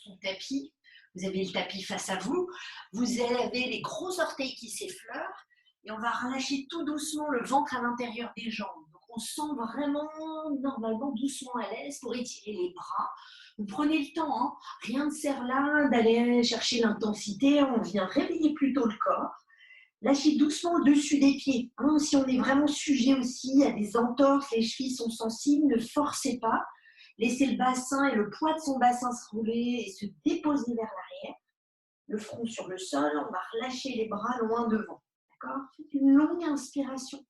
son tapis. Vous avez le tapis face à vous. Vous avez les gros orteils qui s'effleurent. Et on va relâcher tout doucement le ventre à l'intérieur des jambes. Donc on se sent vraiment, normalement, doucement à l'aise pour étirer les bras. Vous prenez le temps, hein. Rien ne sert là d'aller chercher l'intensité. On vient réveiller plutôt le corps. Lâchez doucement le dessus des pieds. Hein. Si on est vraiment sujet aussi à des entorses, les chevilles sont sensibles, ne forcez pas. Laissez le bassin et le poids de son bassin se rouler et se déposer vers l'arrière. Le front sur le sol, on va relâcher les bras loin devant. D'accord? Faites une longue inspiration.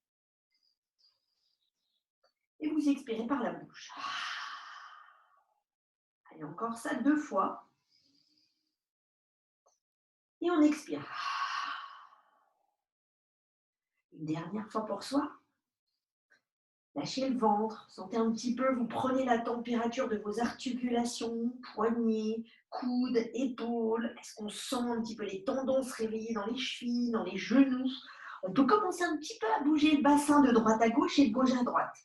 Et vous expirez par la bouche. Allez, encore ça 2 fois. Et on expire. Une dernière fois pour soi. Lâchez le ventre, sentez un petit peu, vous prenez la température de vos articulations, poignets, coudes, épaules. Est-ce qu'on sent un petit peu les tendons se réveiller dans les chevilles, dans les genoux? On peut commencer un petit peu à bouger le bassin de droite à gauche et de gauche à droite.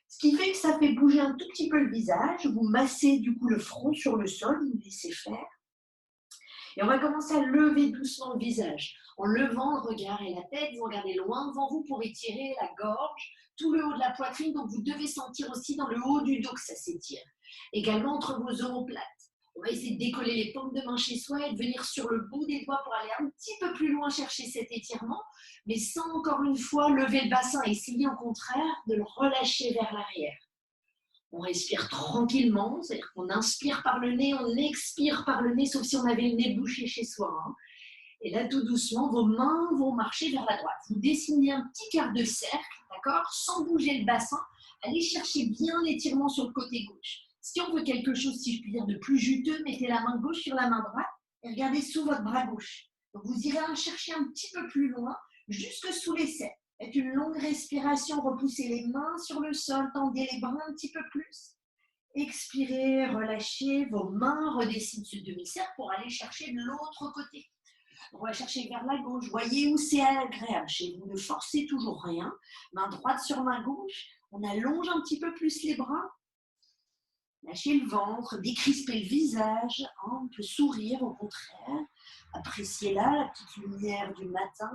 Ce qui fait que ça fait bouger un tout petit peu le visage. Vous massez du coup le front sur le sol, vous laissez faire. Et on va commencer à lever doucement le visage. En levant le regard et la tête, vous regardez loin devant vous pour étirer la gorge, tout le haut de la poitrine, donc vous devez sentir aussi dans le haut du dos que ça s'étire. Également entre vos omoplates. On va essayer de décoller les paumes de main chez soi et de venir sur le bout des doigts pour aller un petit peu plus loin chercher cet étirement, mais sans encore une fois lever le bassin. Essayez au contraire de le relâcher vers l'arrière. On respire tranquillement, c'est-à-dire qu'on inspire par le nez, on expire par le nez, sauf si on avait le nez bouché chez soi. Hein. Et là, tout doucement, vos mains vont marcher vers la droite. Vous dessinez un petit quart de cercle, d'accord, sans bouger le bassin. Allez chercher bien l'étirement sur le côté gauche. Si on veut quelque chose, si je puis dire, de plus juteux, mettez la main gauche sur la main droite et regardez sous votre bras gauche. Donc vous irez chercher un petit peu plus loin, jusque sous les cercles. Faites une longue respiration, repoussez les mains sur le sol, tendez les bras un petit peu plus. Expirez, relâchez, vos mains redessinent ce demi-cercle pour aller chercher de l'autre côté. On va chercher vers la gauche. Voyez où c'est agréable chez vous. Ne forcez toujours rien. Main droite sur main gauche. On allonge un petit peu plus les bras. Lâchez le ventre, décrispez le visage. On peut sourire au contraire. Appréciez là la petite lumière du matin.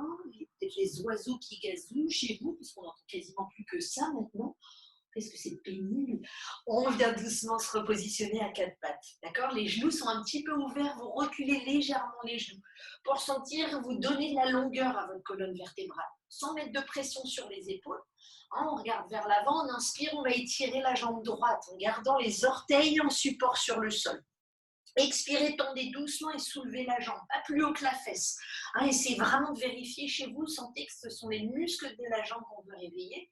Peut-être les oiseaux qui gazouillent chez vous, parce qu'on n'entend quasiment plus que ça maintenant. Qu'est-ce que c'est pénible. On vient doucement se repositionner à 4 pattes. D'accord? Les genoux sont un petit peu ouverts, vous reculez légèrement les genoux pour sentir, vous donner de la longueur à votre colonne vertébrale, sans mettre de pression sur les épaules. On regarde vers l'avant, on inspire, on va étirer la jambe droite en gardant les orteils en support sur le sol. Expirez, tendez doucement et soulevez la jambe, pas plus haut que la fesse. Essayez vraiment de vérifier chez vous, sentez que ce sont les muscles de la jambe qu'on veut réveiller.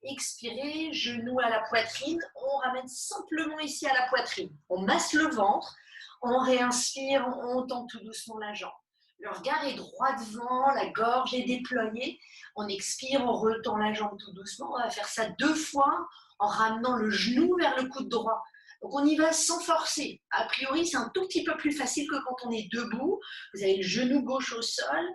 Expirez, genoux à la poitrine, on ramène simplement ici à la poitrine. On masse le ventre, on réinspire, on tend tout doucement la jambe. Le regard est droit devant, la gorge est déployée. On expire, on retend la jambe tout doucement. On va faire ça 2 fois en ramenant le genou vers le coude droit. Donc on y va sans forcer. A priori, c'est un tout petit peu plus facile que quand on est debout. Vous avez le genou gauche au sol,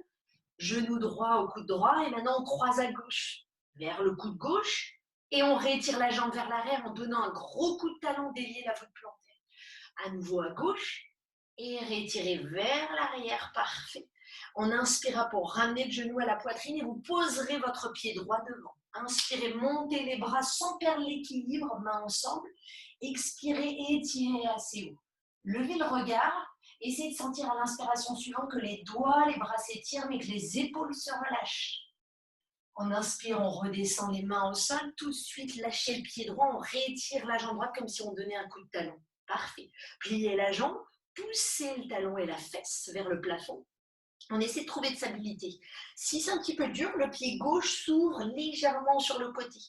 genou droit au coude droit, et maintenant on croise à gauche vers le coude gauche et on réétire la jambe vers l'arrière en donnant un gros coup de talon délié la voûte plantaire. À nouveau à gauche et réétirez vers l'arrière, parfait. On inspirera pour ramener le genou à la poitrine et vous poserez votre pied droit devant. Inspirez, montez les bras sans perdre l'équilibre, mains ensemble. Expirez et étirez assez haut. Levez le regard, essayez de sentir à l'inspiration suivante que les doigts, les bras s'étirent mais que les épaules se relâchent. On inspire, on redescend les mains au sol, tout de suite lâchez le pied droit, on réétire la jambe droite comme si on donnait un coup de talon. Parfait. Pliez la jambe, poussez le talon et la fesse vers le plafond. On essaie de trouver de stabilité. Si c'est un petit peu dur, le pied gauche s'ouvre légèrement sur le côté.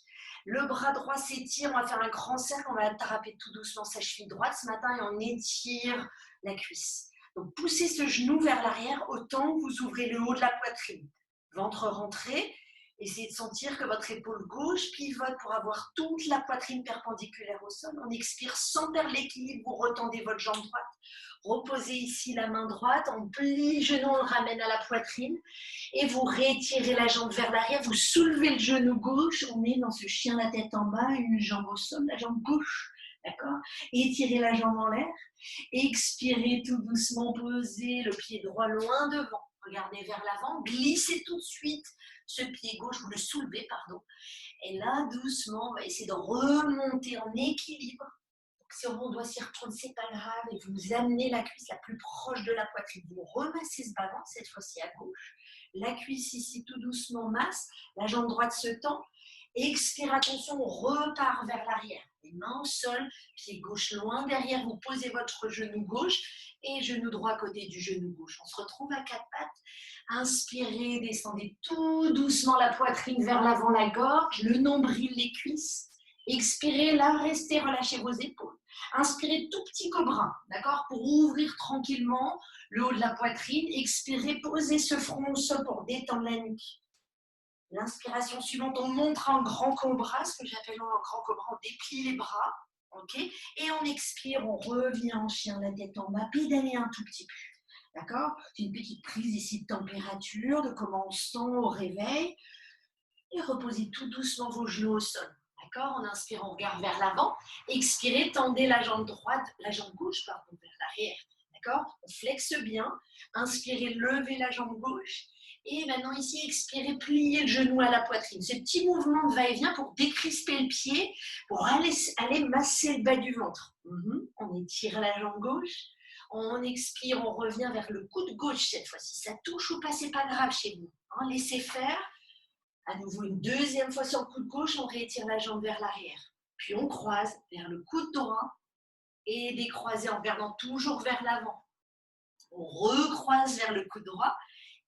Le bras droit s'étire, on va faire un grand cercle, on va attraper tout doucement sa cheville droite ce matin et on étire la cuisse. Donc poussez ce genou vers l'arrière autant que vous ouvrez le haut de la poitrine. Ventre rentré. Essayez de sentir que votre épaule gauche pivote pour avoir toute la poitrine perpendiculaire au sol. On expire sans perdre l'équilibre, vous retendez votre jambe droite. Reposez ici la main droite, on plie le genou, on le ramène à la poitrine et vous réétirez la jambe vers l'arrière, vous soulevez le genou gauche, on met dans ce chien la tête en bas, une jambe au sol, la jambe gauche D'accord? Étirez la jambe en l'air. Expirez tout doucement, posez le pied droit loin devant. Regardez vers l'avant, glissez tout de suite ce pied gauche, vous le soulevez, pardon. Et là, doucement, on va essayer de remonter en équilibre. Donc, si on doit s'y retourner, c'est pas grave. Et vous amenez la cuisse la plus proche de la poitrine. Vous remassez ce ballon, cette fois-ci à gauche. La cuisse ici, tout doucement, masse. La jambe droite se tend. Expire, attention, on repart vers l'arrière. Les mains au sol, pied gauche loin derrière. Vous posez votre genou gauche et genou droit à côté du genou gauche. On se retrouve à quatre pattes. Inspirez, descendez tout doucement la poitrine vers l'avant, la gorge, le nombril, les cuisses. Expirez, là, restez, relâchez vos épaules. Inspirez, tout petit cobra, d'accord, pour ouvrir tranquillement le haut de la poitrine. Expirez, posez ce front au sol pour détendre la nuque. L'inspiration suivante, on montre un grand cobra, ce que j'appelle un grand cobra, on déplie les bras, ok, et on expire, on revient en chien, la tête en bas, pédalez un tout petit peu. D'accord? C'est une petite prise ici de température, de comment on sent au réveil. Et reposez tout doucement vos genoux au sol. D'accord? En inspirant, on regarde vers l'avant. Expirez, tendez la jambe droite, la jambe gauche, pardon, vers l'arrière. D'accord? On flexe bien. Inspirez, levez la jambe gauche. Et maintenant ici, expirez, pliez le genou à la poitrine. Ce petit mouvement de va-et-vient pour décrisper le pied, pour aller masser le bas du ventre. On étire la jambe gauche. On expire, on revient vers le coude gauche cette fois-ci. Ça touche ou pas, c'est pas grave chez vous. Laissez faire. À nouveau, une deuxième fois sur le coude gauche, on réétire la jambe vers l'arrière. Puis on croise vers le coude droit et décroiser en regardant toujours vers l'avant. On recroise vers le coude droit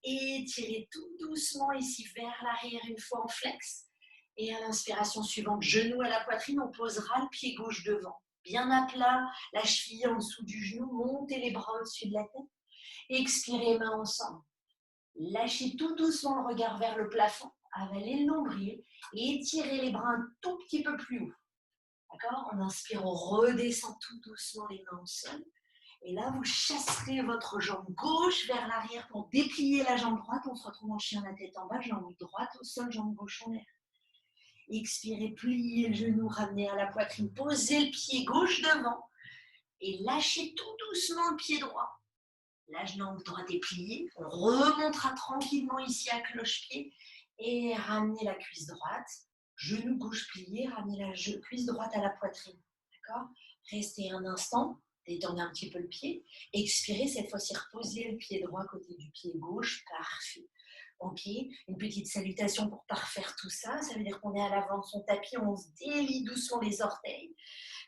et étirez tout doucement ici vers l'arrière une fois en flex. Et à l'inspiration suivante, genou à la poitrine, on posera le pied gauche devant. Bien à plat, la cheville en dessous du genou, montez les bras au-dessus de la tête. Expirez, mains ensemble. Lâchez tout doucement le regard vers le plafond, avalez le nombril et étirez les bras un tout petit peu plus haut. D'accord? On inspire, on redescend tout doucement les mains au sol. Et là, vous chasserez votre jambe gauche vers l'arrière pour déplier la jambe droite. On se retrouve en chien, la tête en bas, jambe droite au sol, jambe gauche en l'air. Expirez, pliez le genou, ramenez à la poitrine, posez le pied gauche devant et lâchez tout doucement le pied droit. La jambe droite est pliée, on remontera tranquillement ici à cloche-pied et ramenez la cuisse droite, genou gauche plié, ramenez la cuisse droite à la poitrine. D'accord? Restez un instant, détendez un petit peu le pied, expirez, cette fois-ci reposez le pied droit à côté du pied gauche, parfait. Ok, une petite salutation pour parfaire tout ça, ça veut dire qu'on est à l'avant de son tapis, on se délie doucement les orteils.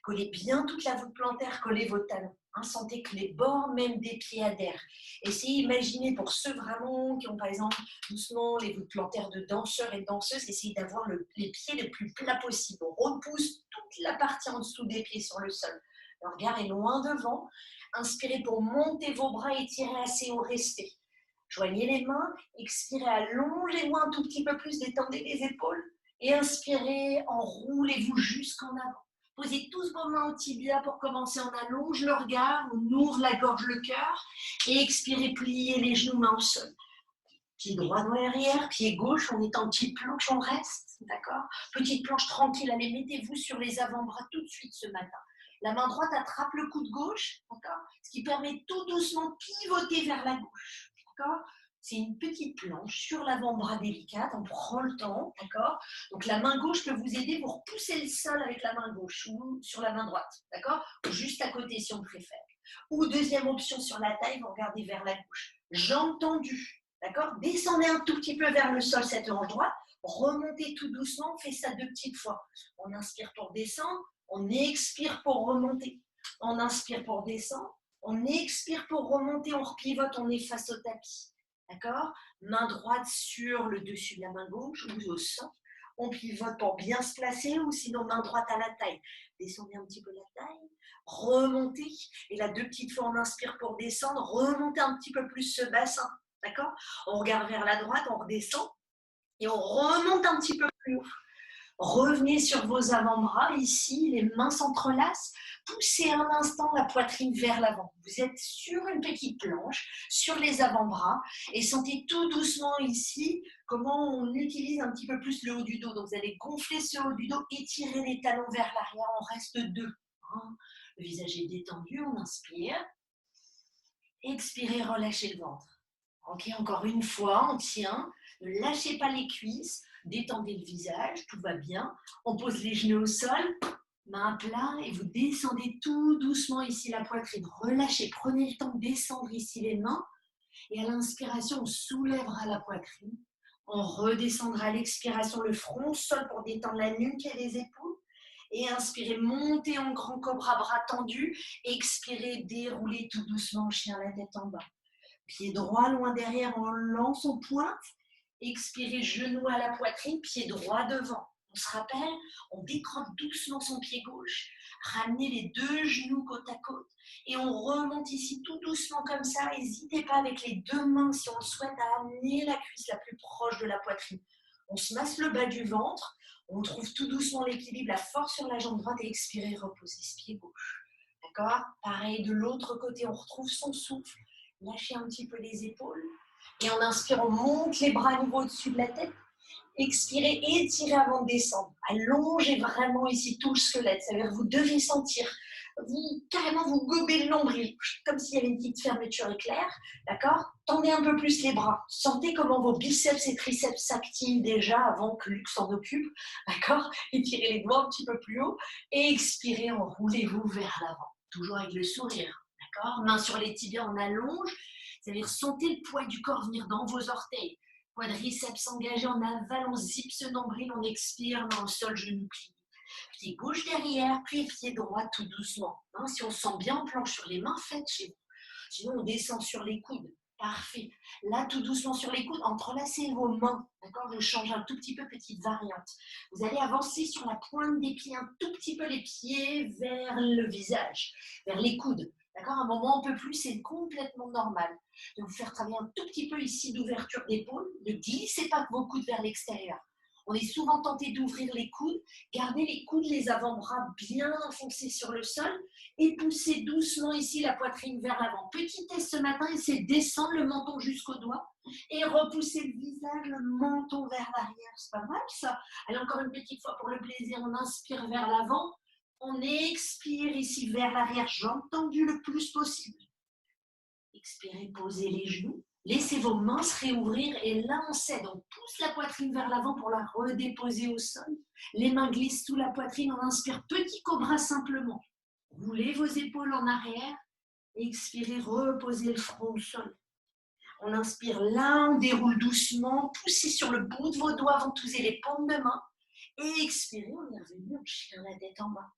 Collez bien toute la voûte plantaire, collez vos talons. Sentez que les bords même des pieds adhèrent. Essayez d'imaginer pour ceux vraiment qui ont par exemple doucement les voûtes plantaires de danseurs et de danseuses, essayez d'avoir les pieds les plus plats possible. On repousse toute la partie en dessous des pieds sur le sol. Le regard est loin devant. Inspirez pour monter vos bras et tirez assez haut, restez. Joignez les mains, expirez, allongez-vous un tout petit peu plus, détendez les épaules. Et inspirez, enroulez-vous jusqu'en avant. Posez tous vos mains au tibia pour commencer. On allonge le regard, on ouvre la gorge, le cœur. Et expirez, pliez les genoux, mains au sol. Pied droit dans l'arrière, pied gauche, on est en petite planche, on reste. D'accord? Petite planche tranquille, allez, mettez-vous sur les avant-bras tout de suite ce matin. La main droite attrape le coude gauche, d'accord? Ce qui permet tout doucement de pivoter vers la gauche. D'accord? C'est une petite planche sur l'avant-bras délicate, on prend le temps, d'accord? Donc la main gauche peut vous aider, vous repoussez le sol avec la main gauche ou sur la main droite, d'accord? Ou juste à côté si on préfère. Ou deuxième option sur la taille, vous regardez vers la gauche. Jambes tendues, d'accord? Descendez un tout petit peu vers le sol cette hanche droite, remontez tout doucement, on fait ça 2 petites fois. On inspire pour descendre, on expire pour remonter. On inspire pour descendre, on expire pour remonter, on repivote, on est face au tapis. D'accord? Main droite sur le dessus de la main gauche ou au sol. On pivote pour bien se placer ou sinon main droite à la taille. Descendez un petit peu la taille, remontez. Et là, 2 petites fois, on inspire pour descendre, remontez un petit peu plus ce bassin. D'accord? On regarde vers la droite, on redescend et on remonte un petit peu plus haut. Revenez sur vos avant-bras, ici, les mains s'entrelacent. Poussez un instant la poitrine vers l'avant. Vous êtes sur une petite planche, sur les avant-bras, et sentez tout doucement ici comment on utilise un petit peu plus le haut du dos. Donc vous allez gonfler ce haut du dos, étirer les talons vers l'arrière, on reste 2. Hein. Le visage est détendu, on inspire. Expirez, relâchez le ventre. Ok, encore une fois, on tient. Ne lâchez pas les cuisses, détendez le visage, tout va bien. On pose les genoux au sol, main à plat, et vous descendez tout doucement ici la poitrine. Relâchez, prenez le temps de descendre ici les mains. Et à l'inspiration, on soulèvera la poitrine. On redescendra à l'expiration le front au sol pour détendre la nuque et les épaules. Et inspirez, montez en grand cobra, bras tendus. Expirez, déroulez tout doucement, chien la tête en bas. Pied droit loin derrière, on lance, on pointe. Expirez, genou à la poitrine, pied droit devant. On se rappelle, on décroche doucement son pied gauche. Ramenez les deux genoux côte à côte. Et on remonte ici tout doucement comme ça. N'hésitez pas avec les deux mains, si on le souhaite, à amener la cuisse la plus proche de la poitrine. On se masse le bas du ventre. On trouve tout doucement l'équilibre, la force sur la jambe droite. Et expirez, reposez ce pied gauche. D'accord? Pareil, de l'autre côté, on retrouve son souffle. Lâchez un petit peu les épaules. Et en inspirant, on monte les bras à nouveau au-dessus de la tête. Expirez, étirez avant de descendre. Allongez vraiment ici tout le squelette. C'est-à-dire que vous devez sentir, carrément vous gobez le nombril, comme s'il y avait une petite fermeture éclair. D'accord? Tendez un peu plus les bras. Sentez comment vos biceps et triceps s'activent déjà avant que Luc s'en occupe. D'accord? Étirez les doigts un petit peu plus haut. Et expirez, enroulez-vous vers l'avant. Toujours avec le sourire. D'accord? Main sur les tibias, on allonge. C'est-à-dire sentez le poids du corps venir dans vos orteils. Quadriceps engagé, on avale, on zip ce nombril, on expire, main au sol, genou plié. Pied gauche derrière, puis pied droit tout doucement. Hein, si on sent bien, on planche sur les mains, faites chez vous. Sinon, on descend sur les coudes. Parfait. Là, tout doucement sur les coudes, entrelacez vos mains. D'accord? Je change un tout petit peu, petite variante. Vous allez avancer sur la pointe des pieds, un tout petit peu les pieds vers le visage, vers les coudes. D'accord? À un moment, on ne peut plus, c'est complètement normal. De vous faire travailler un tout petit peu ici d'ouverture d'épaule. Ne glissez pas vos coudes vers l'extérieur. On est souvent tenté d'ouvrir les coudes. Gardez les coudes, les avant-bras bien enfoncés sur le sol et poussez doucement ici la poitrine vers l'avant. Petit test ce matin, essayez de descendre le menton jusqu'au doigt et repoussez le visage, le menton vers l'arrière. C'est pas mal ça. Allez, encore une petite fois pour le plaisir. On inspire vers l'avant. On expire ici vers l'arrière, jambes tendues le plus possible. Expirez, posez les genoux. Laissez vos mains se réouvrir et là on cède. On pousse la poitrine vers l'avant pour la redéposer au sol. Les mains glissent sous la poitrine. On inspire, petit cobra simplement. Roulez vos épaules en arrière. Expirez, reposez le front au sol. On inspire là, on déroule doucement. Poussez sur le bout de vos doigts, ventouser les paumes de main. Et expirez, on est revenu, on chien la tête en bas.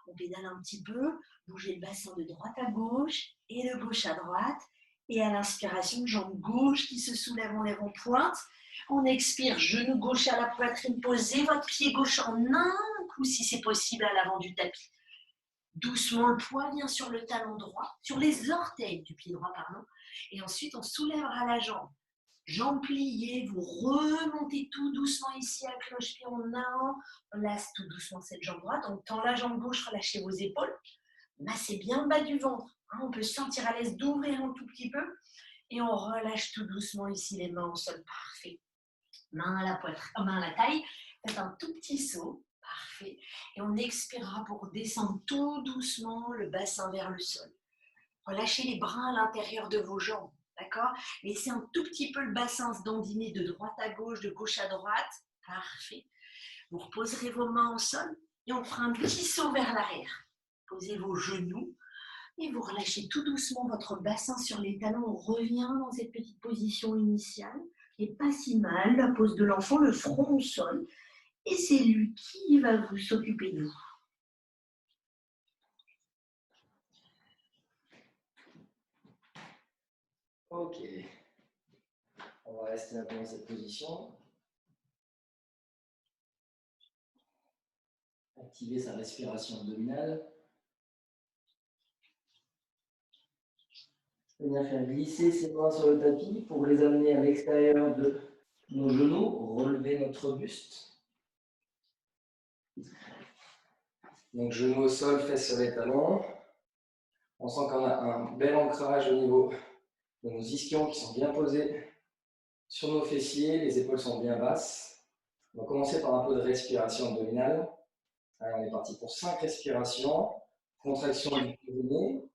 On pédale un petit peu, bougez le bassin de droite à gauche et de gauche à droite. Et à l'inspiration, jambe gauche qui se soulève, on lève, on pointe. On expire, genou gauche à la poitrine, posez votre pied gauche en un coup si c'est possible à l'avant du tapis. Doucement, le poids vient sur le talon droit, sur les orteils du pied droit, pardon. Et ensuite, on soulèvera la jambe. Jambes pliées, vous remontez tout doucement ici à cloche-pied en un. On laisse tout doucement cette jambe droite. On tend la jambe gauche, relâchez vos épaules. Massez bien le bas du ventre. On peut se sentir à l'aise d'ouvrir un tout petit peu. Et on relâche tout doucement ici les mains au sol. Parfait. Main à la poitrine, main à la taille. Faites un tout petit saut. Parfait. Et on expirera pour descendre tout doucement le bassin vers le sol. Relâchez les bras à l'intérieur de vos jambes. D'accord? Laissez un tout petit peu le bassin se dandiner de droite à gauche, de gauche à droite. Parfait. Vous reposerez vos mains au sol et on fera un petit saut vers l'arrière. Posez vos genoux et vous relâchez tout doucement votre bassin sur les talons. On revient dans cette petite position initiale qui n'est pas si mal. La pose de l'enfant, le front au sol. Et c'est lui qui va vous s'occuper de vous. Ok. On va rester un peu dans cette position. Activer sa respiration abdominale. Venir faire glisser ses mains sur le tapis pour les amener à l'extérieur de nos genoux, relever notre buste. Donc genoux au sol, fesses sur les talons. On sent qu'on a un bel ancrage au niveau de nos ischions qui sont bien posés sur nos fessiers, les épaules sont bien basses. On va commencer par un peu de respiration abdominale. Allez, on est parti pour 5 respirations. Contraction du périnée.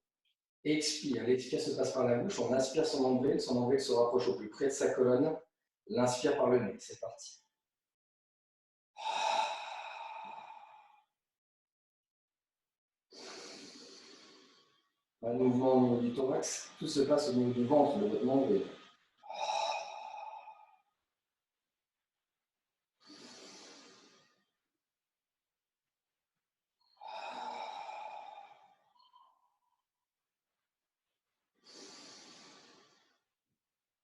Expire. L'expire se passe par la bouche. On inspire son nombril se rapproche au plus près de sa colonne. L'inspire par le nez. C'est parti. Un mouvement au niveau du thorax. Tout se passe au niveau du ventre, de votre nombril.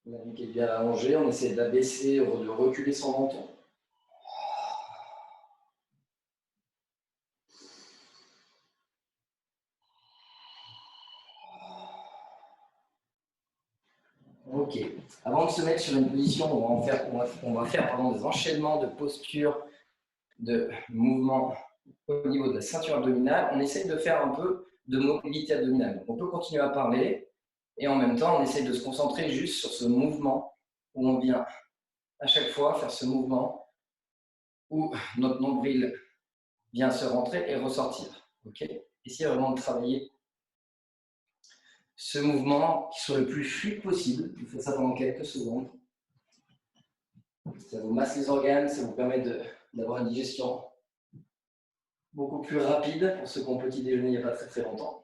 La nuque est bien allongée. On essaie de la baisser, de reculer son menton. Ok. Avant de se mettre sur une position où on va faire des enchaînements de postures, de mouvements au niveau de la ceinture abdominale, on essaie de faire un peu de mobilité abdominale. Donc, on peut continuer à parler et en même temps, on essaie de se concentrer juste sur ce mouvement où on vient à chaque fois faire ce mouvement où notre nombril vient se rentrer et ressortir. Okay. Essayez vraiment de travailler ce mouvement qui soit le plus fluide possible. Vous faites ça pendant quelques secondes. Ça vous masse les organes, ça vous permet d'avoir une digestion beaucoup plus rapide pour ceux qui ont petit déjeuner il n'y a pas très très longtemps.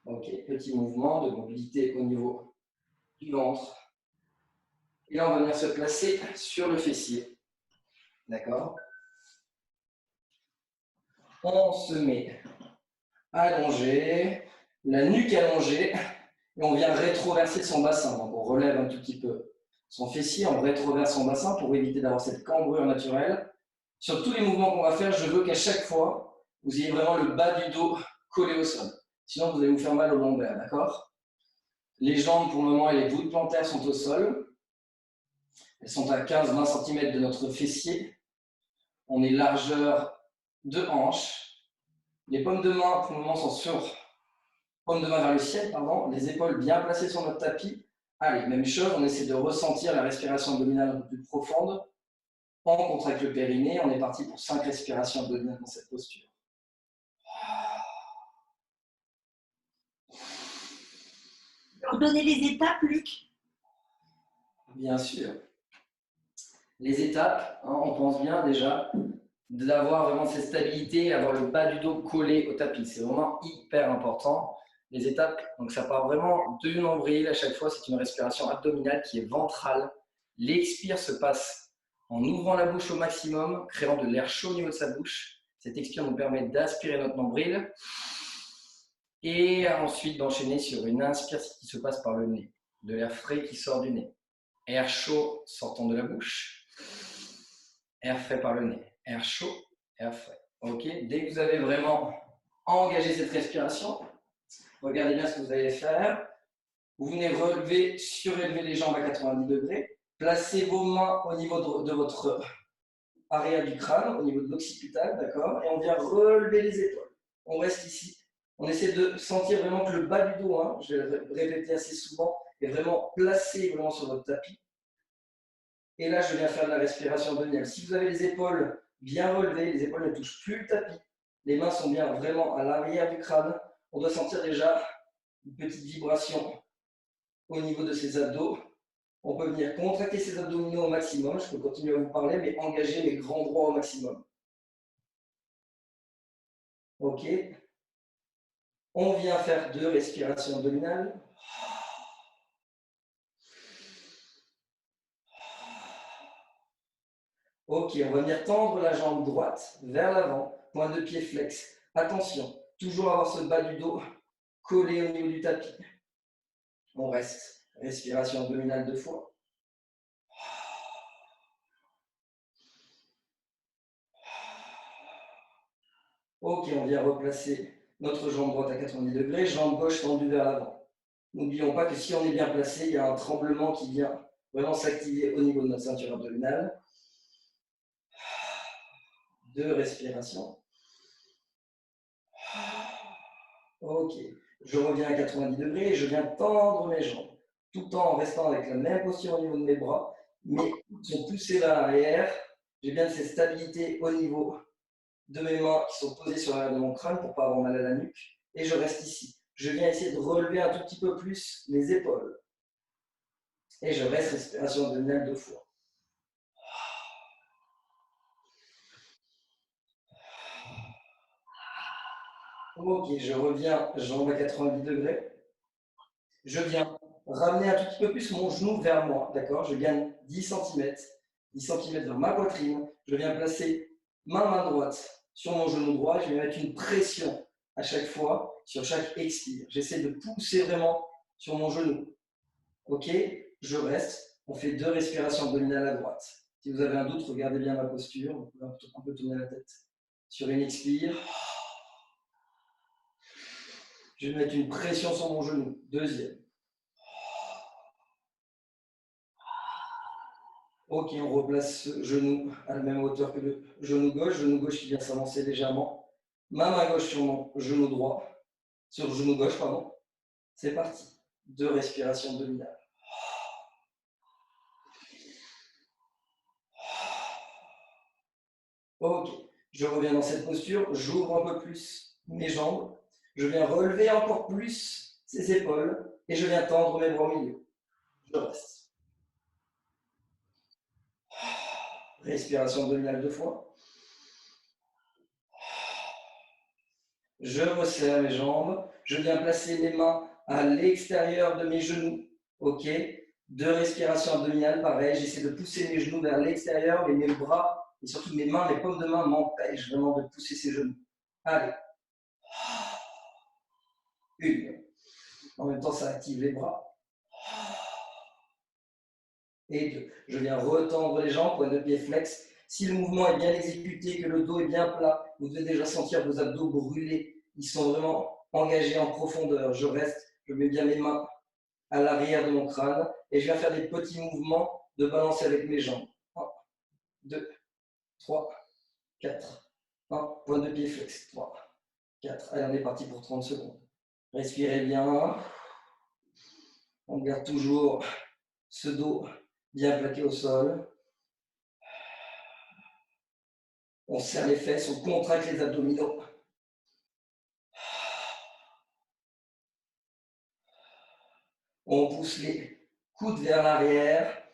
Ok, petit mouvement de mobilité au niveau du ventre. Et là, on va venir se placer sur le fessier. D'accord? On se met allongé, la nuque allongée, et on vient rétroverser son bassin. Donc, on relève un tout petit peu son fessier, on rétroverse son bassin pour éviter d'avoir cette cambrure naturelle. Sur tous les mouvements qu'on va faire, je veux qu'à chaque fois, vous ayez vraiment le bas du dos collé au sol. Sinon, vous allez vous faire mal au lombaire, d'accord? Les jambes, pour le moment, et les voûtes plantaires sont au sol. Elles sont à 15-20 cm de notre fessier. On est largeur de hanche. Les paumes de main, pour le moment, sont sur paumes de main vers le ciel, pardon. Les épaules bien placées sur notre tapis. Allez, même chose, on essaie de ressentir la respiration abdominale un peu plus profonde. On contracte le périnée. On est parti pour 5 respirations abdominales dans cette posture. Leur donner les étapes, Luc? Bien sûr. Les étapes, hein, on pense bien déjà d'avoir vraiment cette stabilité, avoir le bas du dos collé au tapis. C'est vraiment hyper important. Les étapes, donc ça part vraiment du nombril à chaque fois. C'est une respiration abdominale qui est ventrale. L'expire se passe en ouvrant la bouche au maximum, créant de l'air chaud au niveau de sa bouche. Cette expire nous permet d'aspirer notre nombril et ensuite d'enchaîner sur une inspire qui se passe par le nez. De l'air frais qui sort du nez. Air chaud sortant de la bouche. Air frais par le nez. Air chaud, air frais. Ok. Dès que vous avez vraiment engagé cette respiration, regardez bien ce que vous allez faire. Vous venez relever, surélever les jambes à 90 degrés. Placez vos mains au niveau de votre arrière du crâne, au niveau de l'occipital, d'accord? Et on vient relever les épaules. On reste ici. On essaie de sentir vraiment que le bas du dos, hein, je vais le répéter assez souvent, est vraiment placé vraiment sur votre tapis. Et là, je viens faire de la respiration abdominale. Si vous avez les épaules bien relevées, les épaules ne touchent plus le tapis, les mains sont bien vraiment à l'arrière du crâne, on doit sentir déjà une petite vibration au niveau de ses abdos. On peut venir contracter ses abdominaux au maximum. Je peux continuer à vous parler, mais engager les grands droits au maximum. Ok. On vient faire 2 respirations abdominales. Ok, on va venir tendre la jambe droite vers l'avant, point de pied flex. Attention, toujours avoir ce bas du dos collé au niveau du tapis. On reste. Respiration abdominale 2 fois. Ok, on vient replacer notre jambe droite à 90 degrés, jambe gauche tendue vers l'avant. N'oublions pas que si on est bien placé, il y a un tremblement qui vient vraiment s'activer au niveau de notre ceinture abdominale. 2 respirations. Ok, je reviens à 90 degrés et je viens tendre mes jambes, tout en restant avec la même posture au niveau de mes bras, mais ils sont poussés vers l'arrière. J'ai bien cette stabilité au niveau de mes mains qui sont posées sur l'arrière de mon crâne pour ne pas avoir mal à la nuque. et je reste ici. Je viens essayer de relever un tout petit peu plus les épaules. Et je reste, respiration abdominale 2 fois. Ok, je reviens, jambes à 90 degrés. Je viens ramener un tout petit peu plus mon genou vers moi, d'accord? Je gagne 10 cm, 10 cm vers ma poitrine. Je viens placer ma main droite sur mon genou droit. Je vais mettre une pression à chaque fois sur chaque expire. J'essaie de pousser vraiment sur mon genou. Ok, je reste. On fait 2 respirations abdominales à droite. Si vous avez un doute, regardez bien ma posture. Vous pouvez un peu tourner la tête. Sur une expire, je vais mettre une pression sur mon genou. Deuxième. Ok, on replace ce genou à la même hauteur que le genou gauche qui vient s'avancer légèrement. Ma main gauche sur mon genou droit, sur le genou gauche, pardon. C'est parti. 2 respirations abdominales. Ok, je reviens dans cette posture, j'ouvre un peu plus mes jambes, je viens relever encore plus ces épaules et je viens tendre mes bras au milieu. Je reste. Respiration abdominale 2 fois. Je resserre mes jambes, je viens placer mes mains à l'extérieur de mes genoux. Ok, 2 respirations abdominales, pareil, j'essaie de pousser mes genoux vers l'extérieur, mais mes bras et surtout mes mains, mes paumes de main m'empêchent vraiment de pousser ces genoux. Allez. Une. En même temps, ça active les bras. Et 2. Je viens retendre les jambes, pointe de pied flex. Si le mouvement est bien exécuté, que le dos est bien plat, vous devez déjà sentir vos abdos brûler. Ils sont vraiment engagés en profondeur. Je reste, je mets bien mes mains à l'arrière de mon crâne et je viens faire des petits mouvements de balancer avec mes jambes. 1, 2, 3, 4. 1, pointe de pied flex. 3, 4. Allez, on est parti pour 30 secondes. Respirez bien. On garde toujours ce dos bien plaqué au sol. On serre les fesses, on contracte les abdominaux. On pousse les coudes vers l'arrière.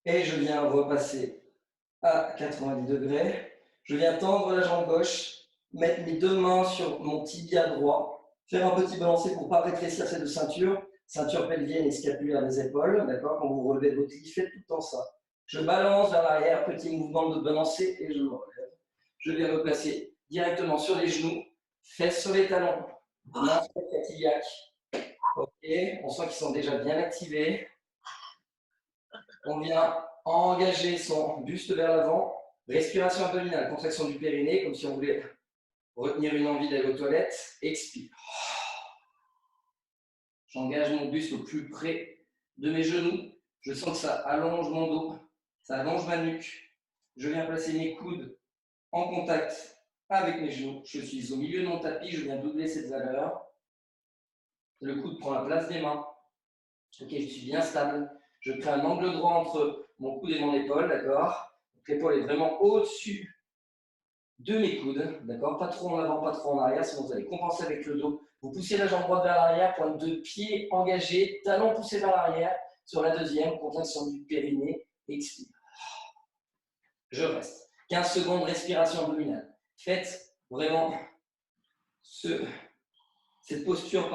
Et je viens repasser à 90 degrés. Je viens tendre la jambe gauche, mettre mes 2 mains sur mon tibia droit, faire un petit balancé pour ne pas rétrécir cette ceinture pelvienne et scapulaire des épaules. D'accord? Quand vous relevez votre lit, faites tout le temps ça. Je balance vers l'arrière, petit mouvement de balancé et je me relève. Je vais me placer directement sur les genoux, fesses sur les talons, mains sur la tibiaque. Ok, on sent qu'ils sont déjà bien activés. On vient engager son buste vers l'avant. Respiration abdominale, contraction du périnée, comme si on voulait retenir une envie d'aller aux toilettes. Expire. J'engage mon buste au plus près de mes genoux. Je sens que ça allonge mon dos, ça allonge ma nuque. Je viens placer mes coudes en contact avec mes genoux. Je suis au milieu de mon tapis, je viens doubler cette valeur. Le coude prend la place des mains. Ok, je suis bien stable. Je crée un angle droit entre mon coude et mon épaule, d'accord? L'épaule est vraiment au-dessus de mes coudes, d'accord? Pas trop en avant, pas trop en arrière, sinon vous allez compenser avec le dos. Vous poussez la jambe droite vers l'arrière, pointe de pied engagée, talon poussé vers l'arrière. Sur la deuxième, contraction du périnée, expire. Je reste. 15 secondes, respiration abdominale. Faites vraiment cette posture,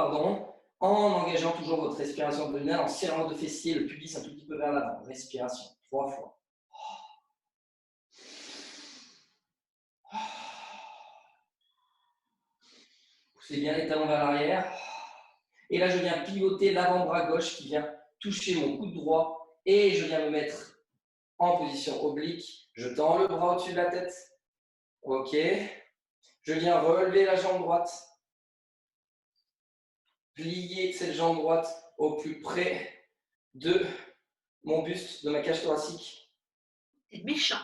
en engageant toujours votre respiration abdominale, en serrant votre fessier, le pubis un tout petit peu vers l'avant. Respiration, 3 fois. Poussez bien les talons vers l'arrière. Et là, je viens pivoter l'avant-bras gauche qui vient toucher mon coude droit. Et je viens me mettre en position oblique. Je tends le bras au-dessus de la tête. Ok. Je viens relever la jambe droite. Plier cette jambe droite au plus près de mon buste, de ma cage thoracique. C'est méchant.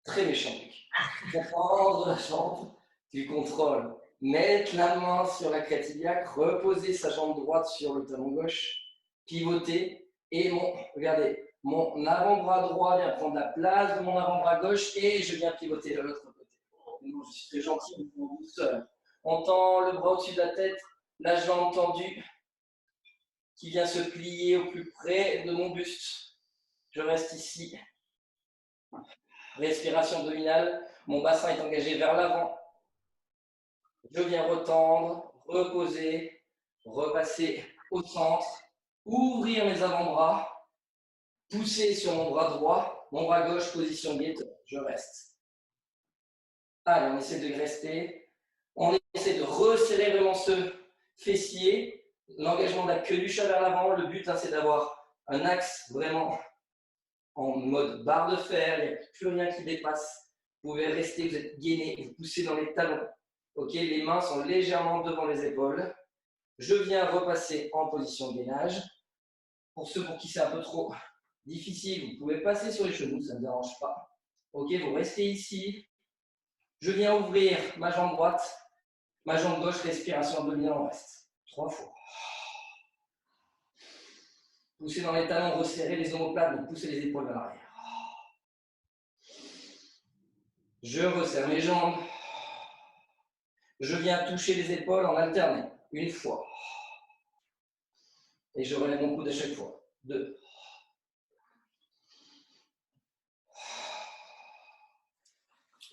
Très méchant, Luc. Prendre la jambe du contrôle. Mettre la main sur la crête iliaque, reposer sa jambe droite sur le talon gauche, pivoter et regardez, mon avant-bras droit vient prendre la place de mon avant-bras gauche et je viens pivoter de l'autre côté. Non, je suis très gentil, mais pour vous seul. On tend le bras au-dessus de la tête, la jambe tendue qui vient se plier au plus près de mon buste. Je reste ici. Respiration abdominale, mon bassin est engagé vers l'avant. Je viens retendre, reposer, repasser au centre, ouvrir mes avant-bras, pousser sur mon bras droit, mon bras gauche, position guetteur. Je reste. Allez, on essaie de rester. On essaie de resserrer vraiment ce fessier, l'engagement de la queue du chat vers l'avant. Le but, c'est d'avoir un axe vraiment en mode barre de fer, il n'y a plus rien qui dépasse. Vous pouvez rester, vous êtes gainé, vous poussez dans les talons. Ok, les mains sont légèrement devant les épaules. Je viens repasser en position de gainage. Pour ceux pour qui c'est un peu trop difficile, vous pouvez passer sur les genoux, ça ne me dérange pas. Ok, vous restez ici. Je viens ouvrir ma jambe droite, ma jambe gauche, respiration abdominale, on reste. 3 fois. Poussez dans les talons, resserrez les omoplates, donc poussez les épaules vers l'arrière. Je resserre mes jambes. Je viens toucher les épaules en alternant. 1 fois. Et je relève mon coude à chaque fois. 2.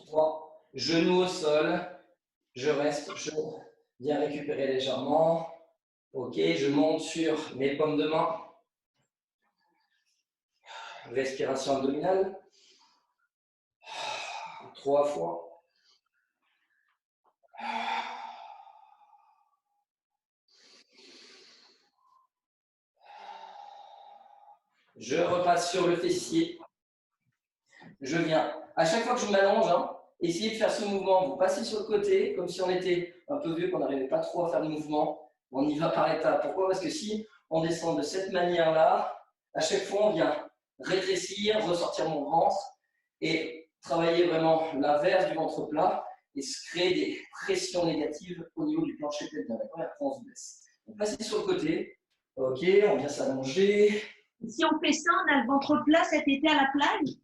3. Genoux au sol. Je reste. Je viens récupérer légèrement. Ok, je monte sur mes paumes de main. Respiration abdominale. 3 fois. Je repasse sur le fessier. Je viens. À chaque fois que je m'allonge, essayez de faire ce mouvement. Vous passez sur le côté, comme si on était un peu vieux, qu'on n'arrivait pas trop à faire le mouvement. On y va par étapes. Pourquoi? Parce que si on descend de cette manière-là, à chaque fois, on vient rétrécir, ressortir mon ventre et travailler vraiment l'inverse du ventre plat et se créer des pressions négatives au niveau du plancher pelvien. D'accord? Et après, on se blesse. Donc, passez sur le côté. Ok, on vient s'allonger. Si on fait ça, on a le ventre plat cet été à la plage?